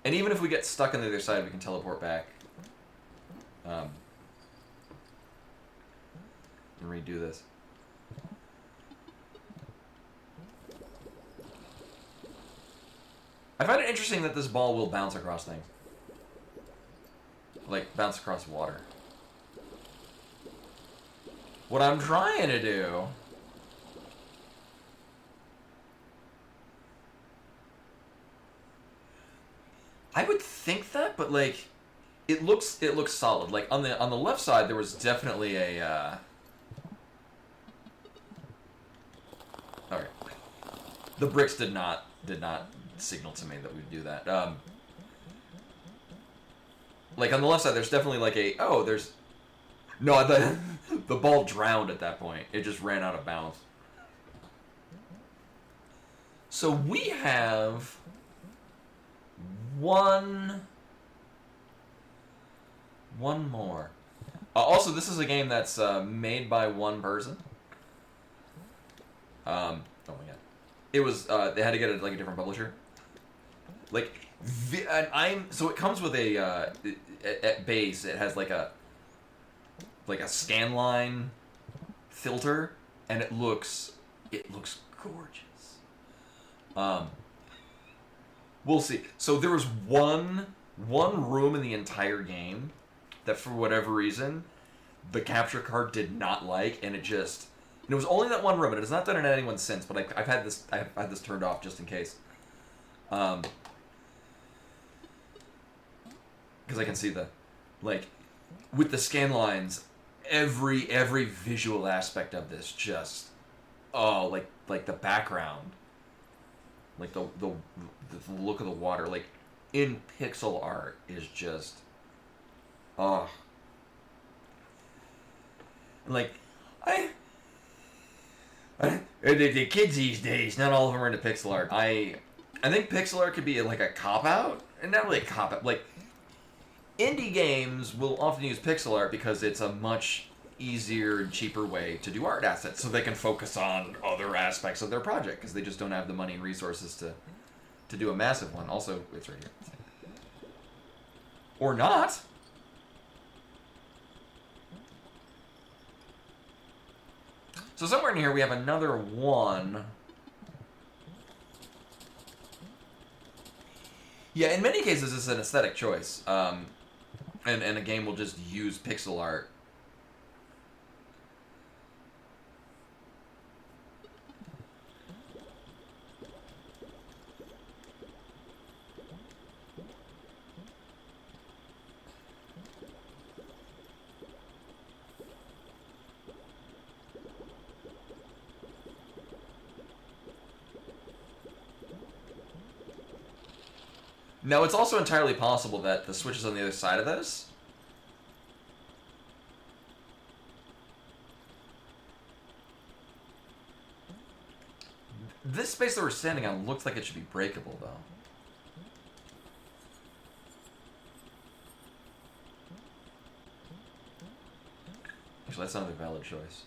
And even if we get stuck on the other side, we can teleport back. And redo this. I find it interesting that this ball will bounce across things. Like, bounce across water. What I'm trying to do... I would think that, but like... It looks solid. Like, on the left side, there was definitely a, Okay. The bricks did not signal to me that we'd do that. Like, on the left side, there's definitely, like, there's... No, the ball drowned at that point. It just ran out of bounds. So we have... One more. Also, this is a game that's made by one person. Oh my god. It was, they had to get a different publisher. Like... so it comes with a at base. It has like a scanline filter, and it looks gorgeous. We'll see. So there was one room in the entire game that for whatever reason the capture card did not like, and it was only that one room, and it has not done it at anyone since. But I've had this turned off just in case. Because I can see with the scan lines, every visual aspect of this just, like the background, like the look of the water, like in pixel art is just, like the kids these days, not all of them are into pixel art. I think pixel art could be like a cop out, and not really a cop out, like. Indie games will often use pixel art because it's a much easier and cheaper way to do art assets, so they can focus on other aspects of their project because they just don't have the money and resources to do a massive one. Also, it's right here. Or not. So somewhere in here we have another one. Yeah, in many cases it's an aesthetic choice. And a game will just use pixel art. Now, it's also entirely possible that the switch is on the other side of this. This space that we're standing on looks like it should be breakable, though. Actually, that's not a valid choice.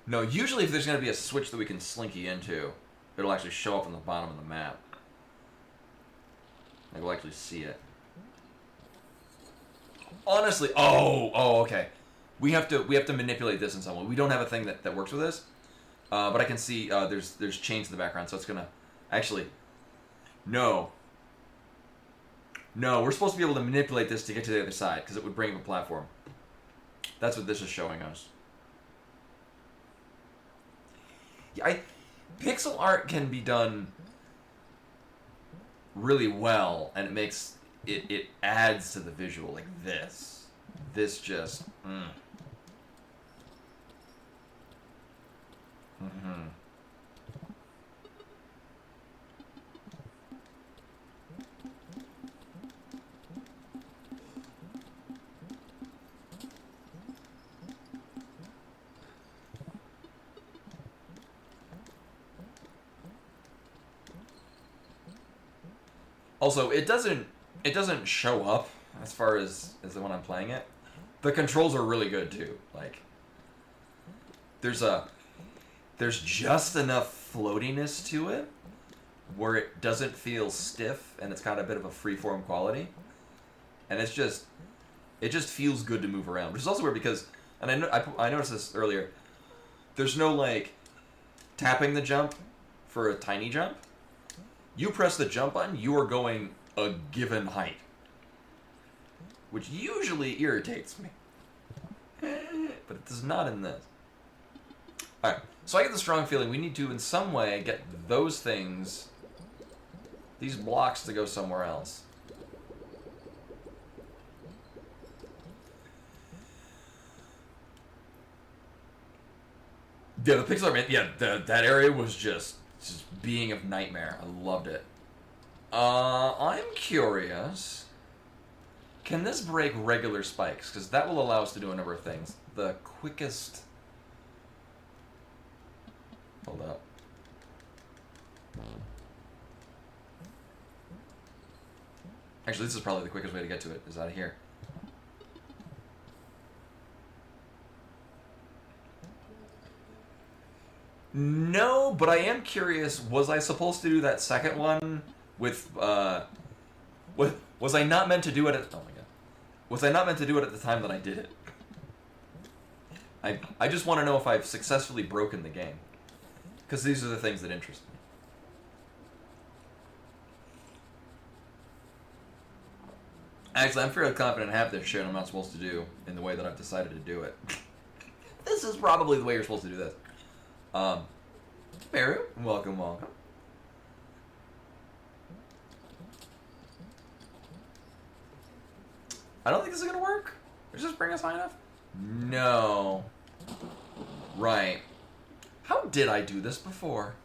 No, usually if there's going to be a switch that we can slinky into, it'll actually show up on the bottom of the map. Like, we'll actually see it. Honestly, okay. We have to manipulate this in some way. We don't have a thing that works with this, but I can see there's chains in the background, so it's gonna actually. No, we're supposed to be able to manipulate this to get to the other side because it would bring up a platform. That's what this is showing us. Yeah, pixel art can be done really well, and it adds to the visual like this. This just. Also, it doesn't show up as far as the one I'm playing it. The controls are really good too. Like there's just enough floatiness to it where it doesn't feel stiff and it's got a bit of a freeform quality. And it just feels good to move around, which is also weird because, and I noticed this earlier, there's no like tapping the jump for a tiny jump. You press the jump button, you are going a given height, which usually irritates me, but it does not in this. Alright, so I get the strong feeling we need to in some way get those things, these blocks, to go somewhere else. Yeah, the pixel art, man, yeah, that area was just being a nightmare. I loved it. I'm curious. Can this break regular spikes? Because that will allow us to do a number of things. The quickest... Hold up. Actually, this is probably the quickest way to get to it, is out of here. No, but I am curious, was I supposed to do that second one with, was I not meant to do it at, oh my god. Was I not meant to do it at the time that I did it? I just want to know if I've successfully broken the game. Because these are the things that interest me. Actually, I'm fairly confident I have this shit I'm not supposed to do in the way that I've decided to do it. This is probably the way you're supposed to do this. Maru, welcome. I don't think this is gonna work. Does this bring us high enough? No. Right. How did I do this before?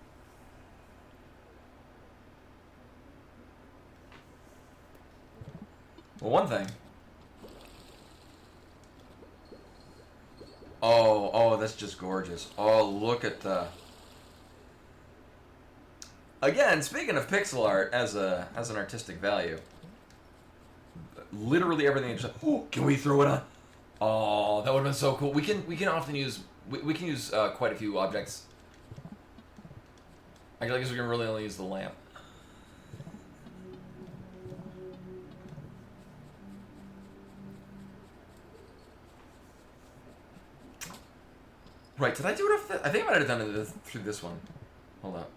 Well, one thing. Oh, that's just gorgeous. Oh, look at the... Again, speaking of pixel art as an artistic value, literally everything is just, oh, can we throw it on? Oh, that would have been so cool. We can often use we can use quite a few objects. I guess we can really only use the lamp. Right, did I do it off the... I think I might have done it through this one. Hold up.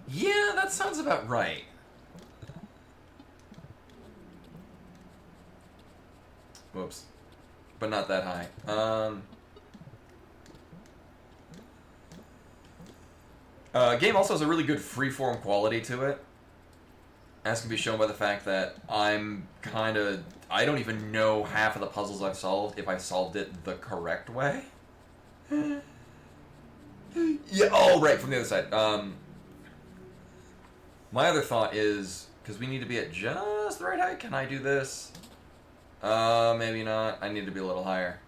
Yeah, that sounds about right. Whoops. But not that high. Game also has a really good freeform quality to it. As can be shown by the fact that I don't even know half of the puzzles I've solved if I solved it the correct way. Yeah. Oh, right, from the other side. My other thought is because we need to be at just the right height. Can I do this? Maybe not. I need to be a little higher.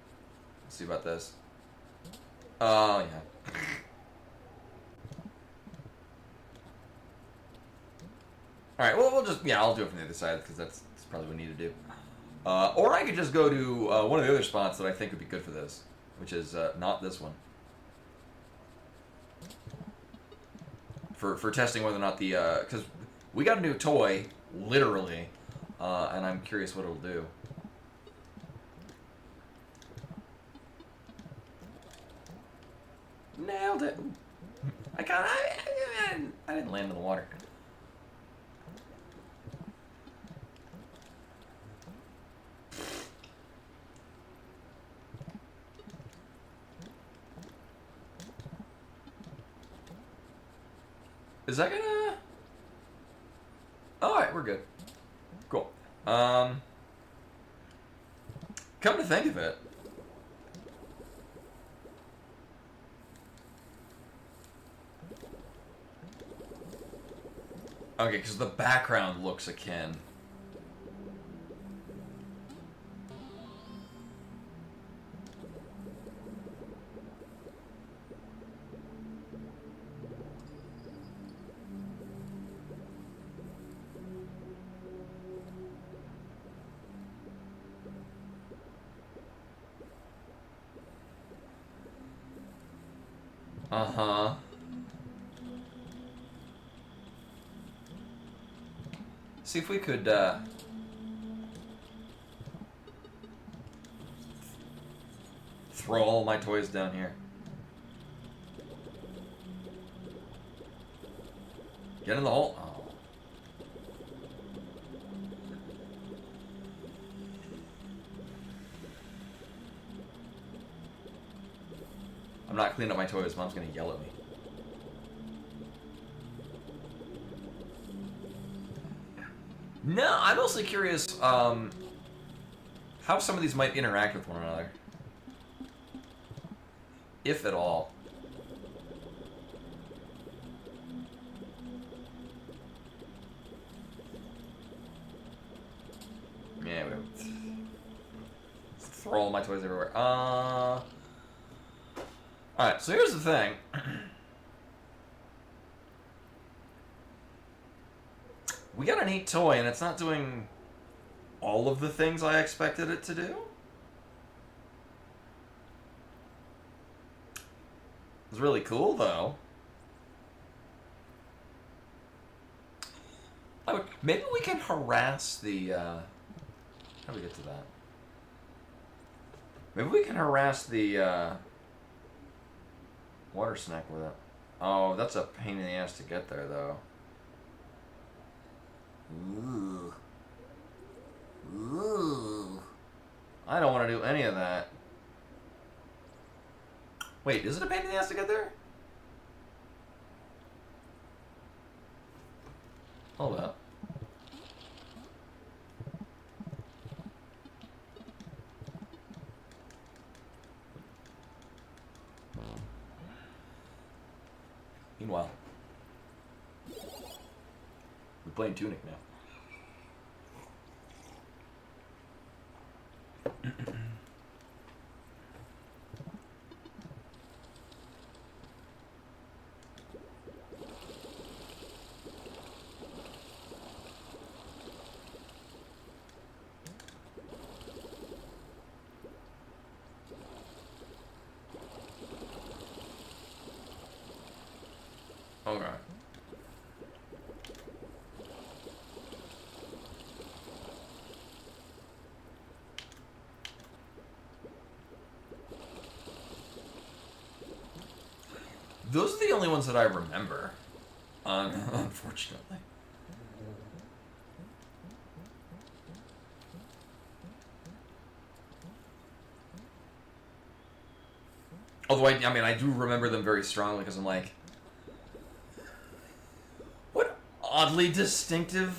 Let's see about this. Oh, yeah. Alright, well, we'll just... Yeah, I'll do it from the other side, because that's probably what we need to do. Or I could just go to one of the other spots that I think would be good for this, which is not this one. For testing whether or not the... Because we got a new toy, literally, and I'm curious what it'll do. Nailed it. I didn't land in the water. Is that gonna... Alright, we're good. Cool. Come to think of it, okay, because the background looks akin. Uh-huh. See if we could, throw all my toys down here. Get in the hole. Oh. I'm not cleaning up my toys. Mom's gonna yell at me. No, I'm mostly curious how some of these might interact with one another. If at all. Yeah, we throw all my toys everywhere. Alright, so here's the thing. We got a neat toy, and it's not doing all of the things I expected it to do. It's really cool, though. Maybe we can harass the... How do we get to that? Maybe we can harass the water snack with it. Oh, that's a pain in the ass to get there, though. Ooh. Ooh. I don't want to do any of that. Wait, is it a pain in the ass to get there? Hold up. Meanwhile, we're playing Tunic now. Okay. Those are the only ones that I remember, unfortunately. Although, I mean, I do remember them very strongly because I'm like, what oddly distinctive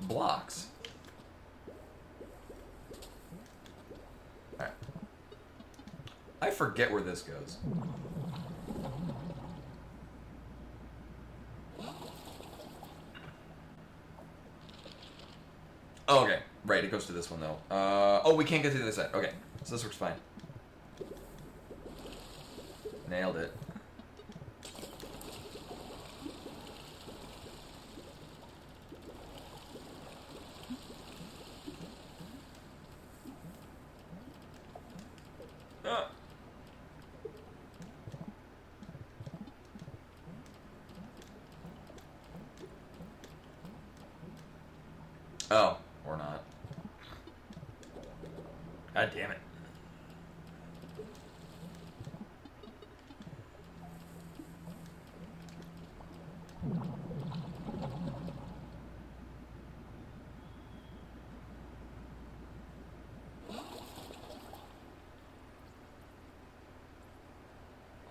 blocks. Alright. I forget where this goes. Right, it goes to this one, though. Oh, we can't get to the other side. Okay, so this works fine. Nailed it. Ah. Oh, or not. God damn it.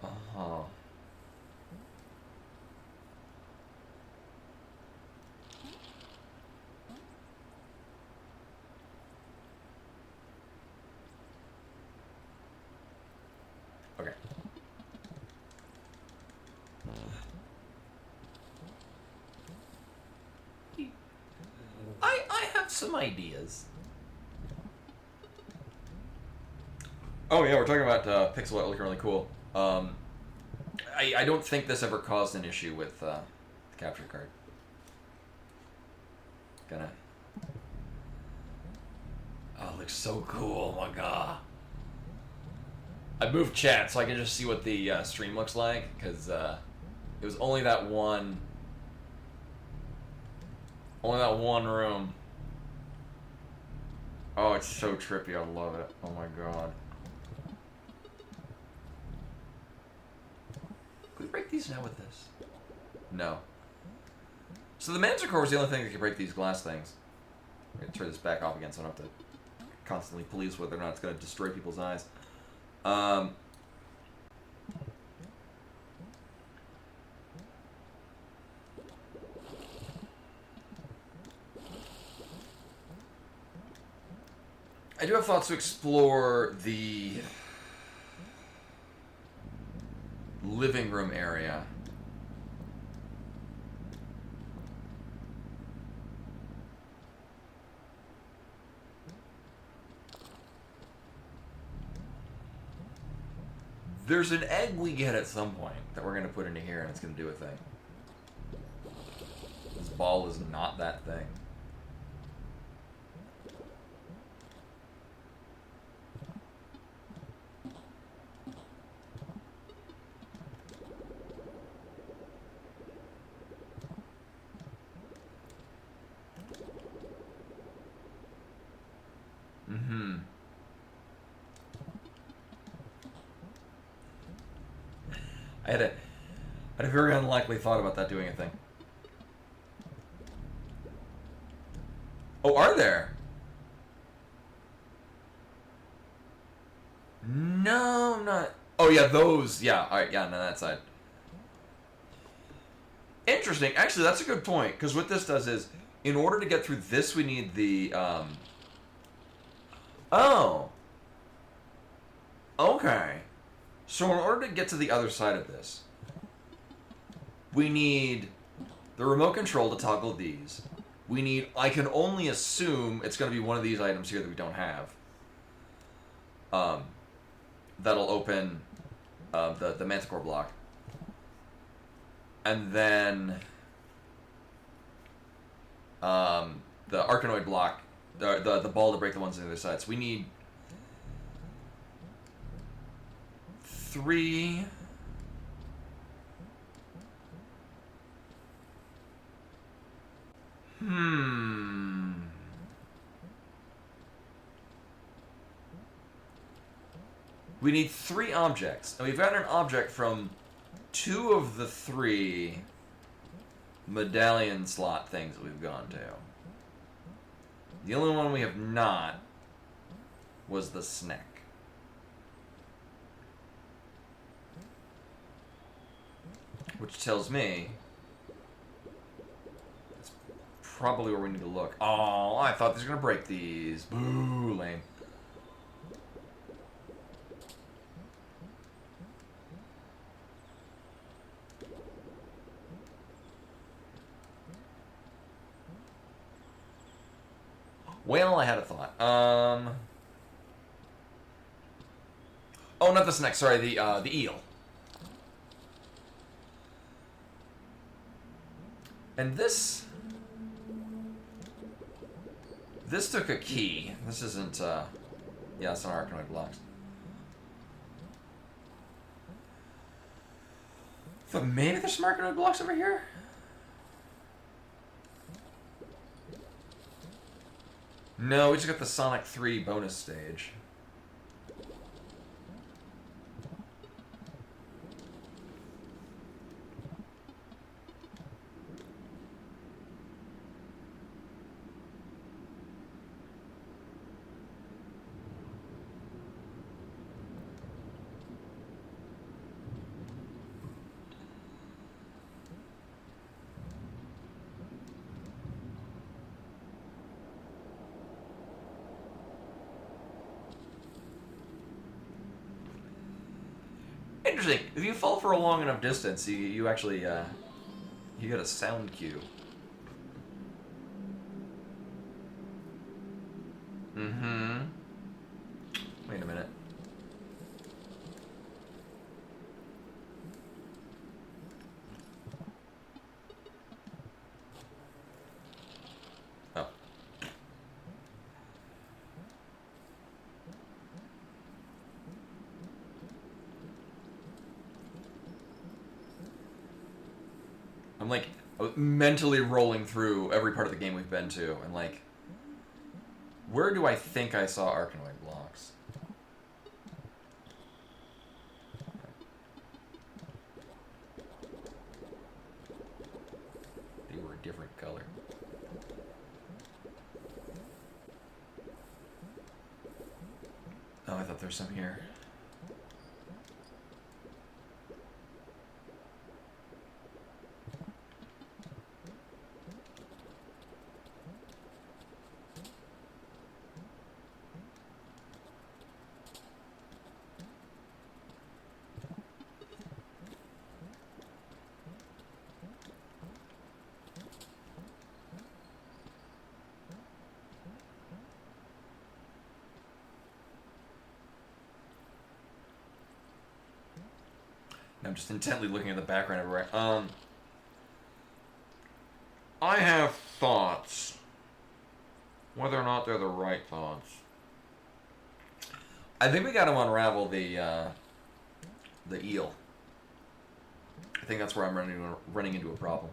Uh-huh. Okay. I have some ideas. Oh yeah, we're talking about pixel art looking really cool. I don't think this ever caused an issue with the capture card. Gonna. Oh, it looks so cool! Oh my god. I moved chat so I can just see what the stream looks like, because it was only that one room. Oh, it's so trippy. I love it. Oh my god. Can we break these now with this? No. So the manticore was the only thing that could break these glass things. I'm going to turn this back off again so I don't have to constantly police whether or not it's going to destroy people's eyes. I do have thoughts to explore the living room area. There's an egg we get at some point that we're going to put into here and it's going to do a thing. This ball is not that thing. Mm-hmm. I had a very unlikely thought about that doing a thing. Oh, are there? No, not. Oh yeah, those. Yeah, all right. Yeah, on that side. Interesting. Actually, that's a good point, because what this does is, in order to get through this, we need the. Oh. Okay. So in order to get to the other side of this, we need the remote control to toggle these. We need, I can only assume it's going to be one of these items here that we don't have. That'll open the manticore block. And then the arcanoid block, the ball to break the ones on the other side. So we need 3... We need 3 objects. And we've got an object from 2 of the 3 medallion slot things that we've gone to. The only one we have not was the snack. Which tells me it's probably where we need to look. Oh, I thought these were going to break these. Boo, lame. Well, I had a thought. Oh, not the snake. Sorry, the eel. And this took a key. This isn't. Yeah, it's not Arkanoid blocks. So maybe there's some Arkanoid blocks over here. No, we just got the Sonic 3 bonus stage. Interesting. If you fall for a long enough distance, you actually you get a sound cue. Mm-hmm. Wait a minute. Oh. I'm like mentally rolling through every part of the game we've been to, and like, where do I think I saw Arkanoid blocks? They were a different color. Oh, I thought there was some here. I'm just intently looking at the background everywhere. I have thoughts. Whether or not they're the right thoughts. I think we got to unravel the eel. I think that's where I'm running into a problem.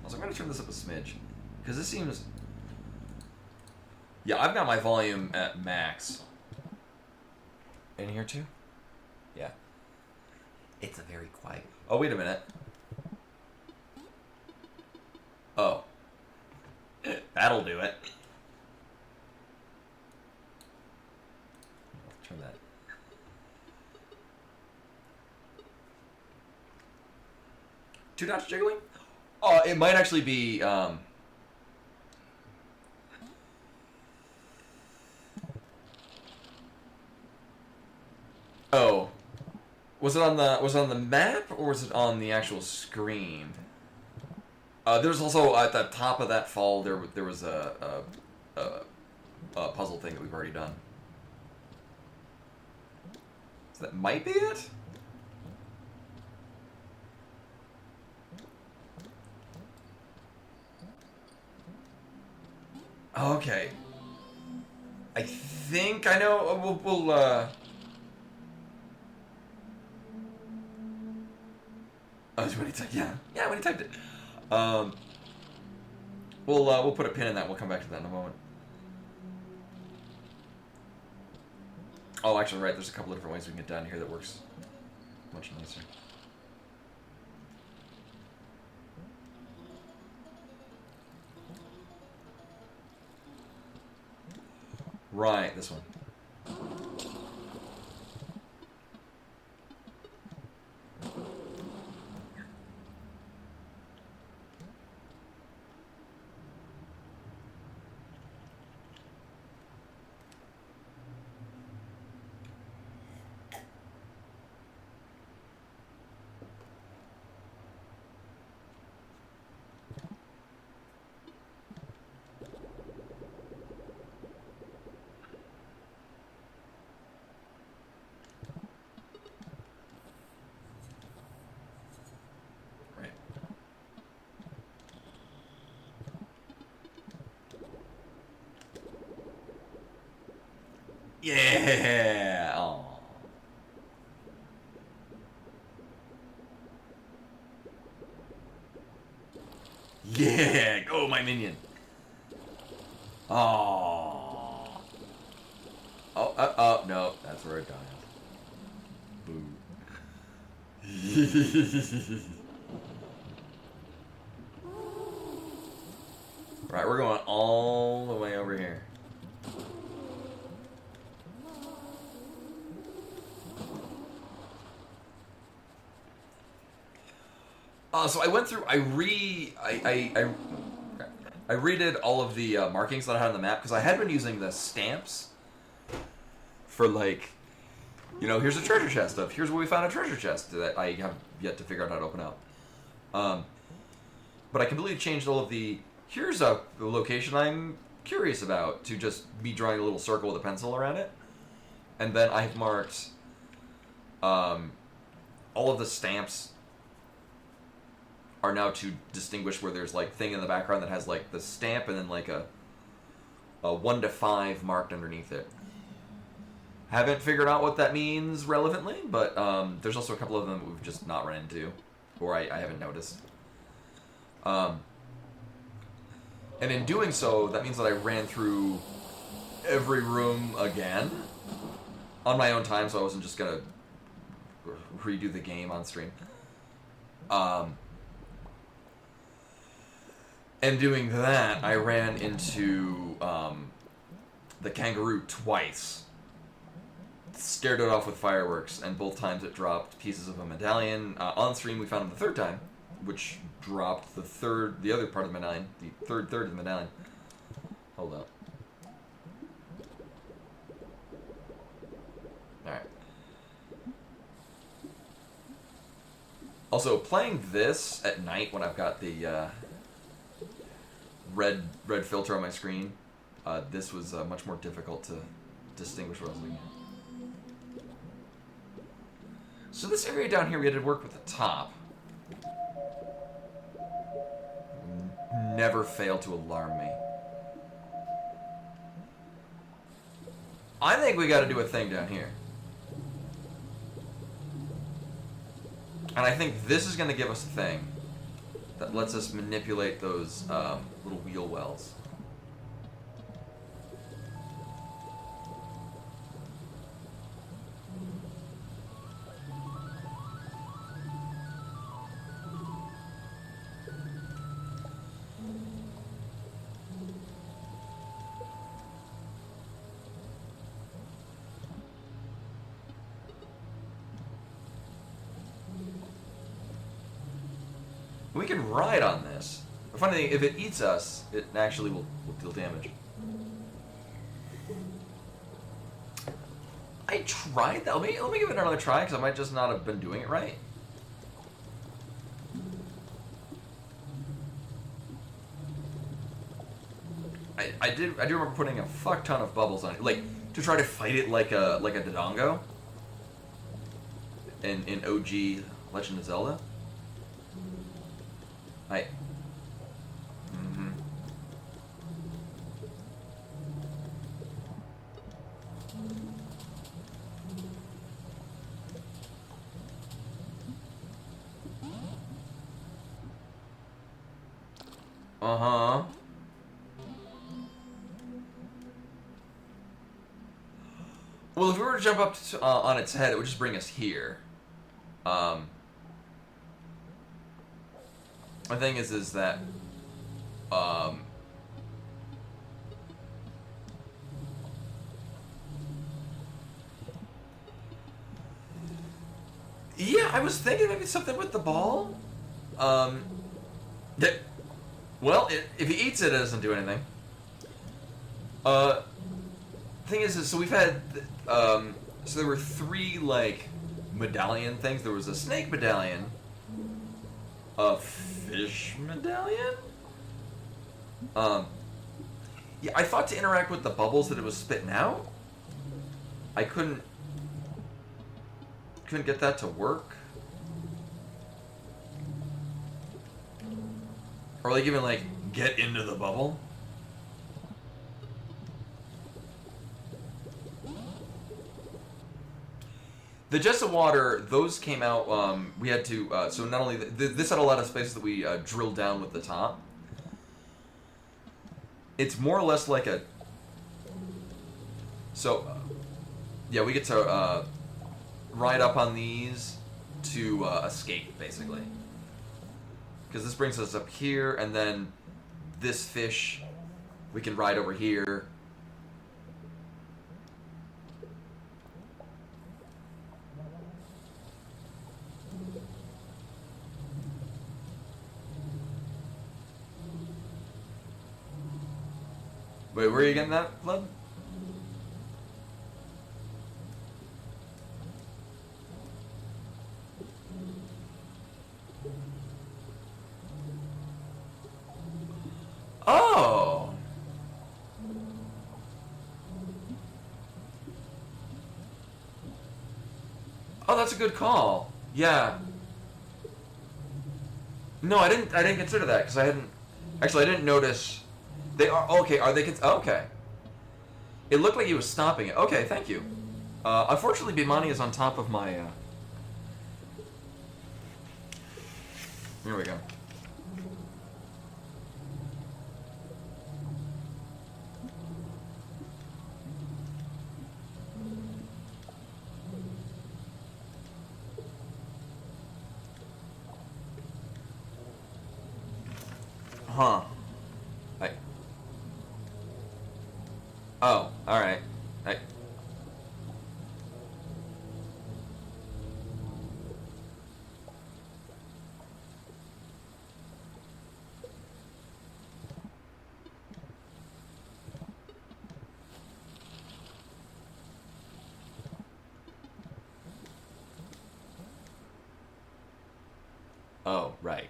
Also, I'm going to turn this up a smidge. Because this seems... Yeah, I've got my volume at max. In here too? Yeah. It's a very quiet... Oh, wait a minute. Oh. That'll do it. Turn that. Two dots jiggling? Oh, it might actually be, Oh. Was it on the map, or was it on the actual screen? There's also at the top of that fall there was a puzzle thing that we've already done. So that might be it. Okay. I think I know. We'll Oh, when he typed, yeah, when he typed it. We'll put a pin in that. We'll come back to that in a moment. Oh, actually, right. There's a couple of different ways we can get down here that works much nicer. Right, this one. Yeah! Aww. Yeah! Go, my minion! Oh. Oh, no. That's where it dies. Boo. Right, we're going all the way over here. So I went through. I redid all of the markings that I had on the map because I had been using the stamps for like, you know, here's a treasure chest of here's where we found a treasure chest that I have yet to figure out how to open up. But I completely changed all of the here's a location I'm curious about to just me drawing a little circle with a pencil around it, and then I've marked all of the stamps are now to distinguish where there's like thing in the background that has like the stamp and then like a 1 to 5 marked underneath it. Haven't figured out what that means relevantly, but there's also a couple of them that we've just not run into, or I haven't noticed. And in doing so, that means that I ran through every room again on my own time, so I wasn't just gonna redo the game on stream. And doing that, I ran into the kangaroo twice. Scared it off with fireworks, and both times it dropped pieces of a medallion. On stream, we found him the third time, which dropped the other part of the medallion, the third of the medallion. Hold up. Alright. Also, playing this at night when I've got the red filter on my screen, this was much more difficult to distinguish what I was looking at. So this area down here, we had to work with the top. Never failed to alarm me. I think we got to do a thing down here. And I think this is going to give us a thing that lets us manipulate those little wheel wells. We can ride on this. The funny thing, if it eats us, it actually will deal damage. I tried that. Let me give it another try, because I might just not have been doing it right. I do remember putting a fuck ton of bubbles on it, like to try to fight it like a Dodongo in OG Legend of Zelda. Hi. Mm-hmm. Uh-huh. Well, if we were to jump up to, on its head, it would just bring us here. My thing is that, yeah, I was thinking maybe something with the ball. That, well, if he eats it, it doesn't do anything. Thing is so we've had, so there were 3, like, medallion things. There was a snake medallion, a fish medallion? Yeah, I thought to interact with the bubbles that it was spitting out. I couldn't get that to work. Or like even like get into the bubble. The jets of water, those came out, we had to, so not only, this had a lot of spaces that we drilled down with the top. It's more or less like a, so, yeah, we get to ride up on these to escape, basically. Because this brings us up here, and then this fish, we can ride over here. Wait, where are you getting that, Blood? Oh! Oh, that's a good call. Yeah. No, I didn't consider that because I hadn't. Actually, I didn't notice. They are okay. Are they? Okay. It looked like he was stopping it. Okay, thank you. Unfortunately, Bimani is on top of my. Here we go. Huh. Hey. Oh, alright. Hey. Oh, right.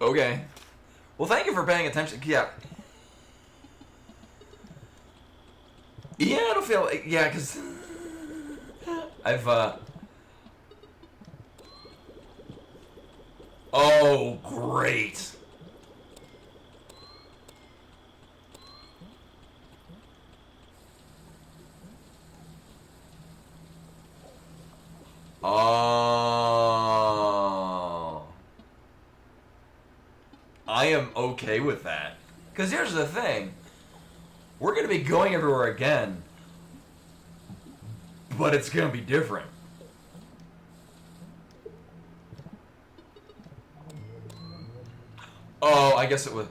Okay. Well, thank you for paying attention. Yeah. Yeah, I don't feel... Yeah, because... I've, Oh, great. Oh. I am okay with that. Because here's the thing. We're going to be going everywhere again. But it's going to be different. Oh, I guess it was...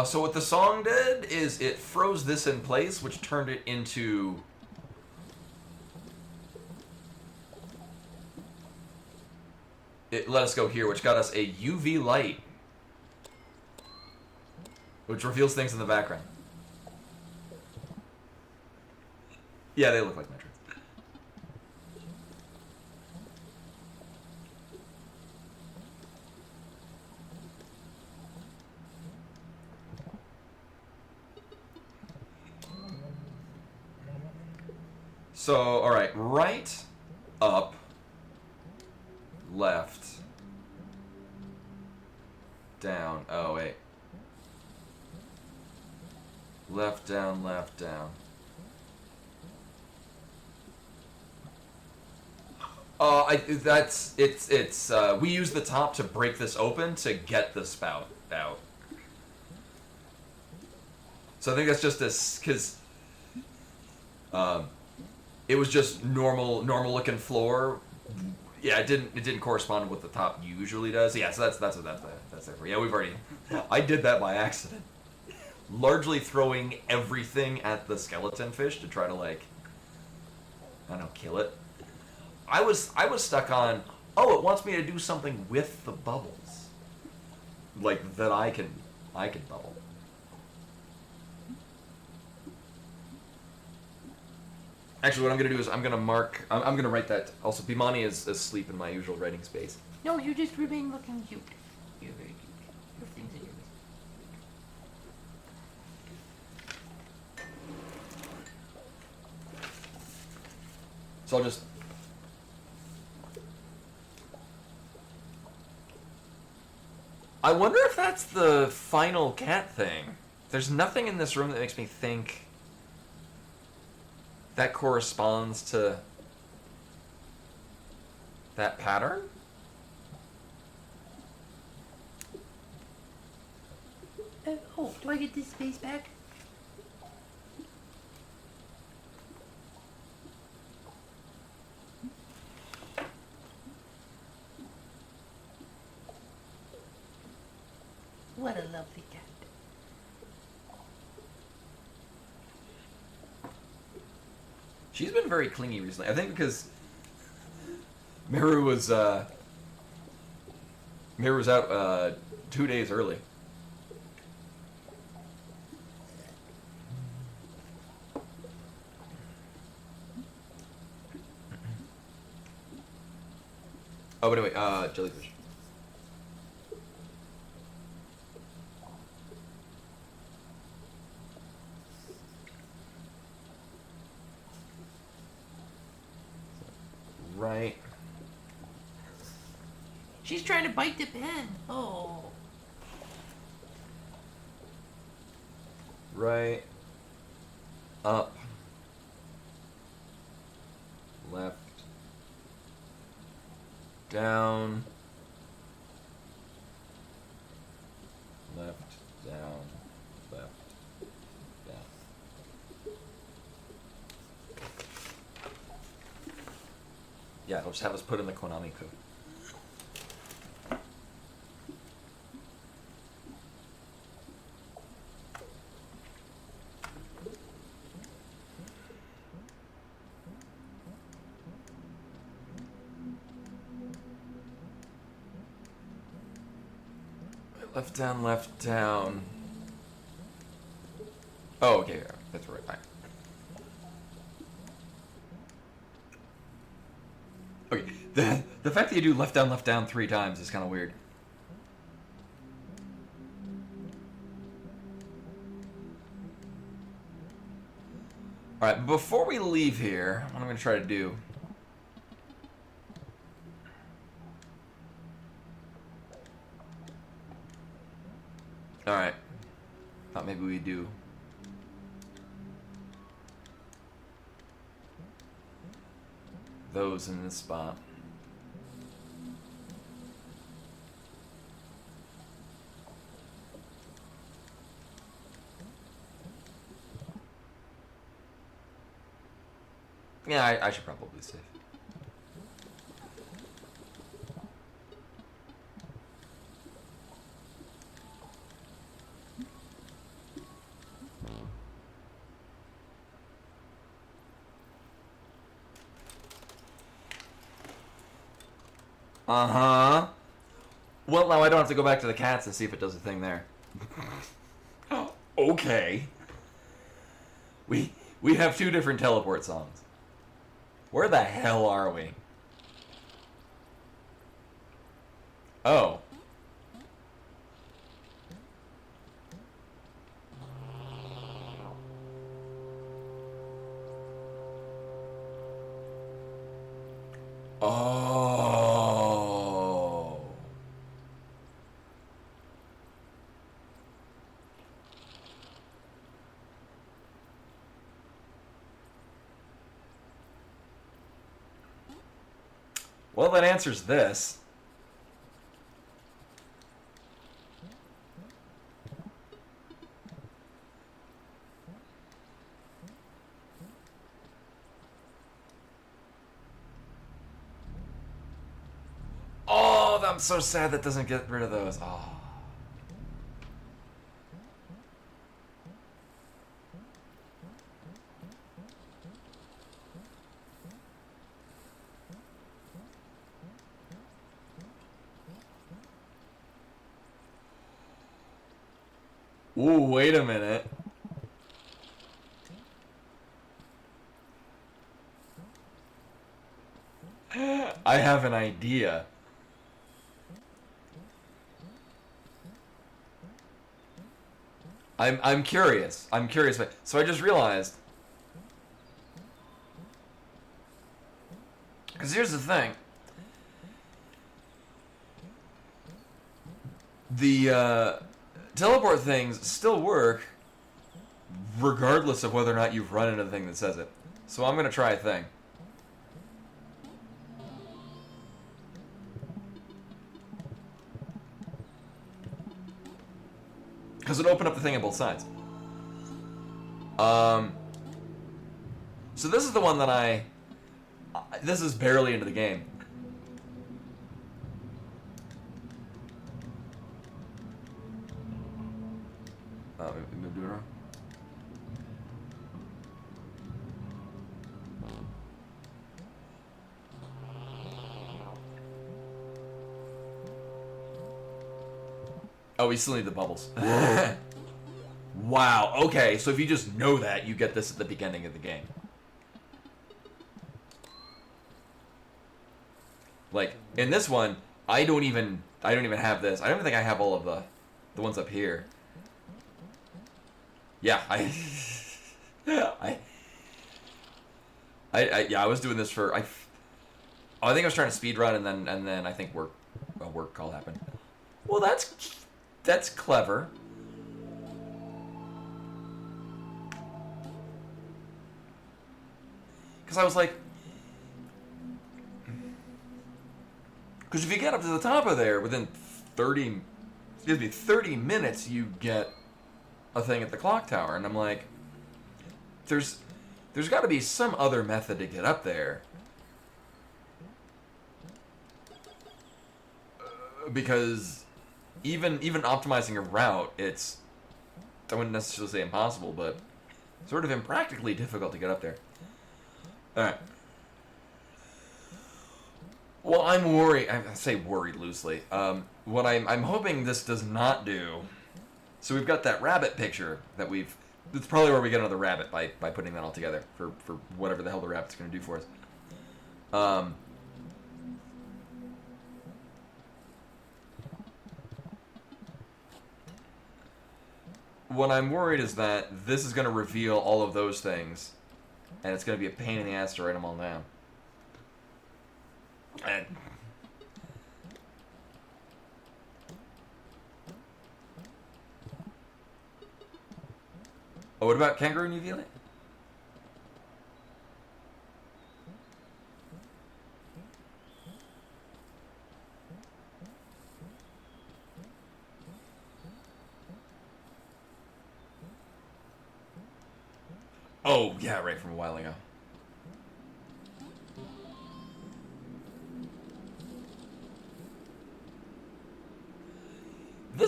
So what the song did is it froze this in place, which turned it into... It let us go here, which got us a UV light. Which reveals things in the background. Yeah, they look like Metroids. So, alright, right, up, left, down, oh wait, left, down, left, down. We use the top to break this open to get the spout out. So I think that's just this, because, it was just normal looking floor. Yeah, it didn't correspond with what the top usually does. Yeah, so that's what that's there for. Yeah, we've already. I did that by accident, largely throwing everything at the skeleton fish to try to like, I don't know, kill it. I was stuck on. Oh, it wants me to do something with the bubbles, like that I can bubble. Actually, what I'm gonna do is I'm gonna mark. I'm gonna write that. Also, Bimani is asleep in my usual writing space. No, you just remain looking cute. You're very cute. Your things are yours. So I'll just. I wonder if that's the final cat thing. There's nothing in this room that makes me think that corresponds to that pattern? Oh, do I get this space back? What a lovely cat. She's been very clingy recently. I think because Miru was out 2 days early. Oh, but anyway, jellyfish. Right. She's trying to bite the pen. Oh. Right. Up. Left. Down. Left. Down. Left. Down. Yeah, it'll just have us put in the Konami code. Left down, left down. Oh, okay, yeah, that's right. Fine. Okay, the fact that you do left down 3 times is kind of weird. All right, before we leave here, what I'm going to try to do. All right. Thought maybe we do. Those in this spot. Yeah, I should probably save. Uh-huh. Well, now I don't have to go back to the cats and see if it does a thing there. Okay. We have 2 different teleport songs. Where the hell are we? Oh. Oh. Well, that answers this. I'm so sad that doesn't get rid of those. Oh. Ooh, wait a minute. I have an idea. I'm curious. I'm curious. So I just realized. Because here's the thing. The teleport things still work regardless of whether or not you've run into the thing that says it. So I'm going to try a thing. Because it opened up the thing on both sides. So this is the one that this is barely into the game. Maybe do it wrong. Oh, we still need the bubbles. Wow, okay, so if you just know that, you get this at the beginning of the game. Like, in this one, I don't even have this. I don't even think I have all of the ones up here. Yeah, I was doing this for I think I was trying to speed run and then I think a work call happened. Well, that's clever. Because I was like, because if you get up to the top of there within 30 minutes, you get a thing at the clock tower, and I'm like, there's got to be some other method to get up there, because even optimizing a route, I wouldn't necessarily say impossible, but sort of impractically difficult to get up there. All right. Well, I'm worried. I say worried loosely. What I'm hoping this does not do. So we've got that rabbit picture that it's probably where we get another rabbit by putting that all together for whatever the hell the rabbit's going to do for us. What I'm worried is that this is going to reveal all of those things, and it's going to be a pain in the ass to write them all down. And oh, what about Kangaroo New Zealand? Oh, yeah, right, from a while ago.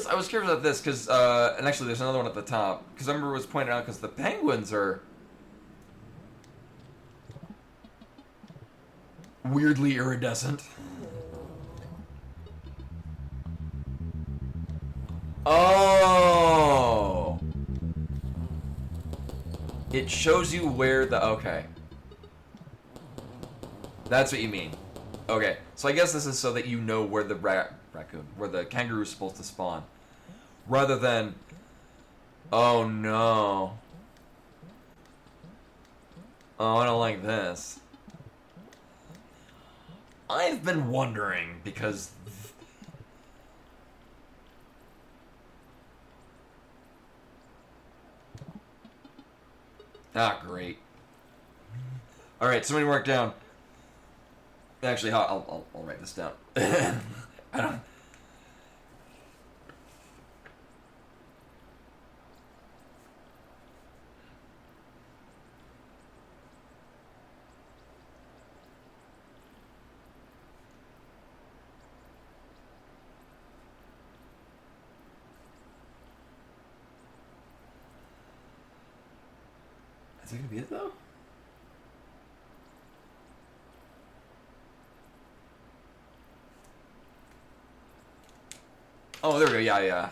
I was curious about this, because, and actually there's another one at the top, because I remember it was pointed out, because the penguins are weirdly iridescent. Oh! It shows you where okay. That's what you mean. Okay, so I guess this is so that you know where the where the kangaroo is supposed to spawn. Rather than, oh no. Oh, I don't like this. I've been wondering, because great. Alright, somebody mark down. Actually, I'll write this down. I don't. Is that gonna be it though? Oh, there we go. Yeah, yeah.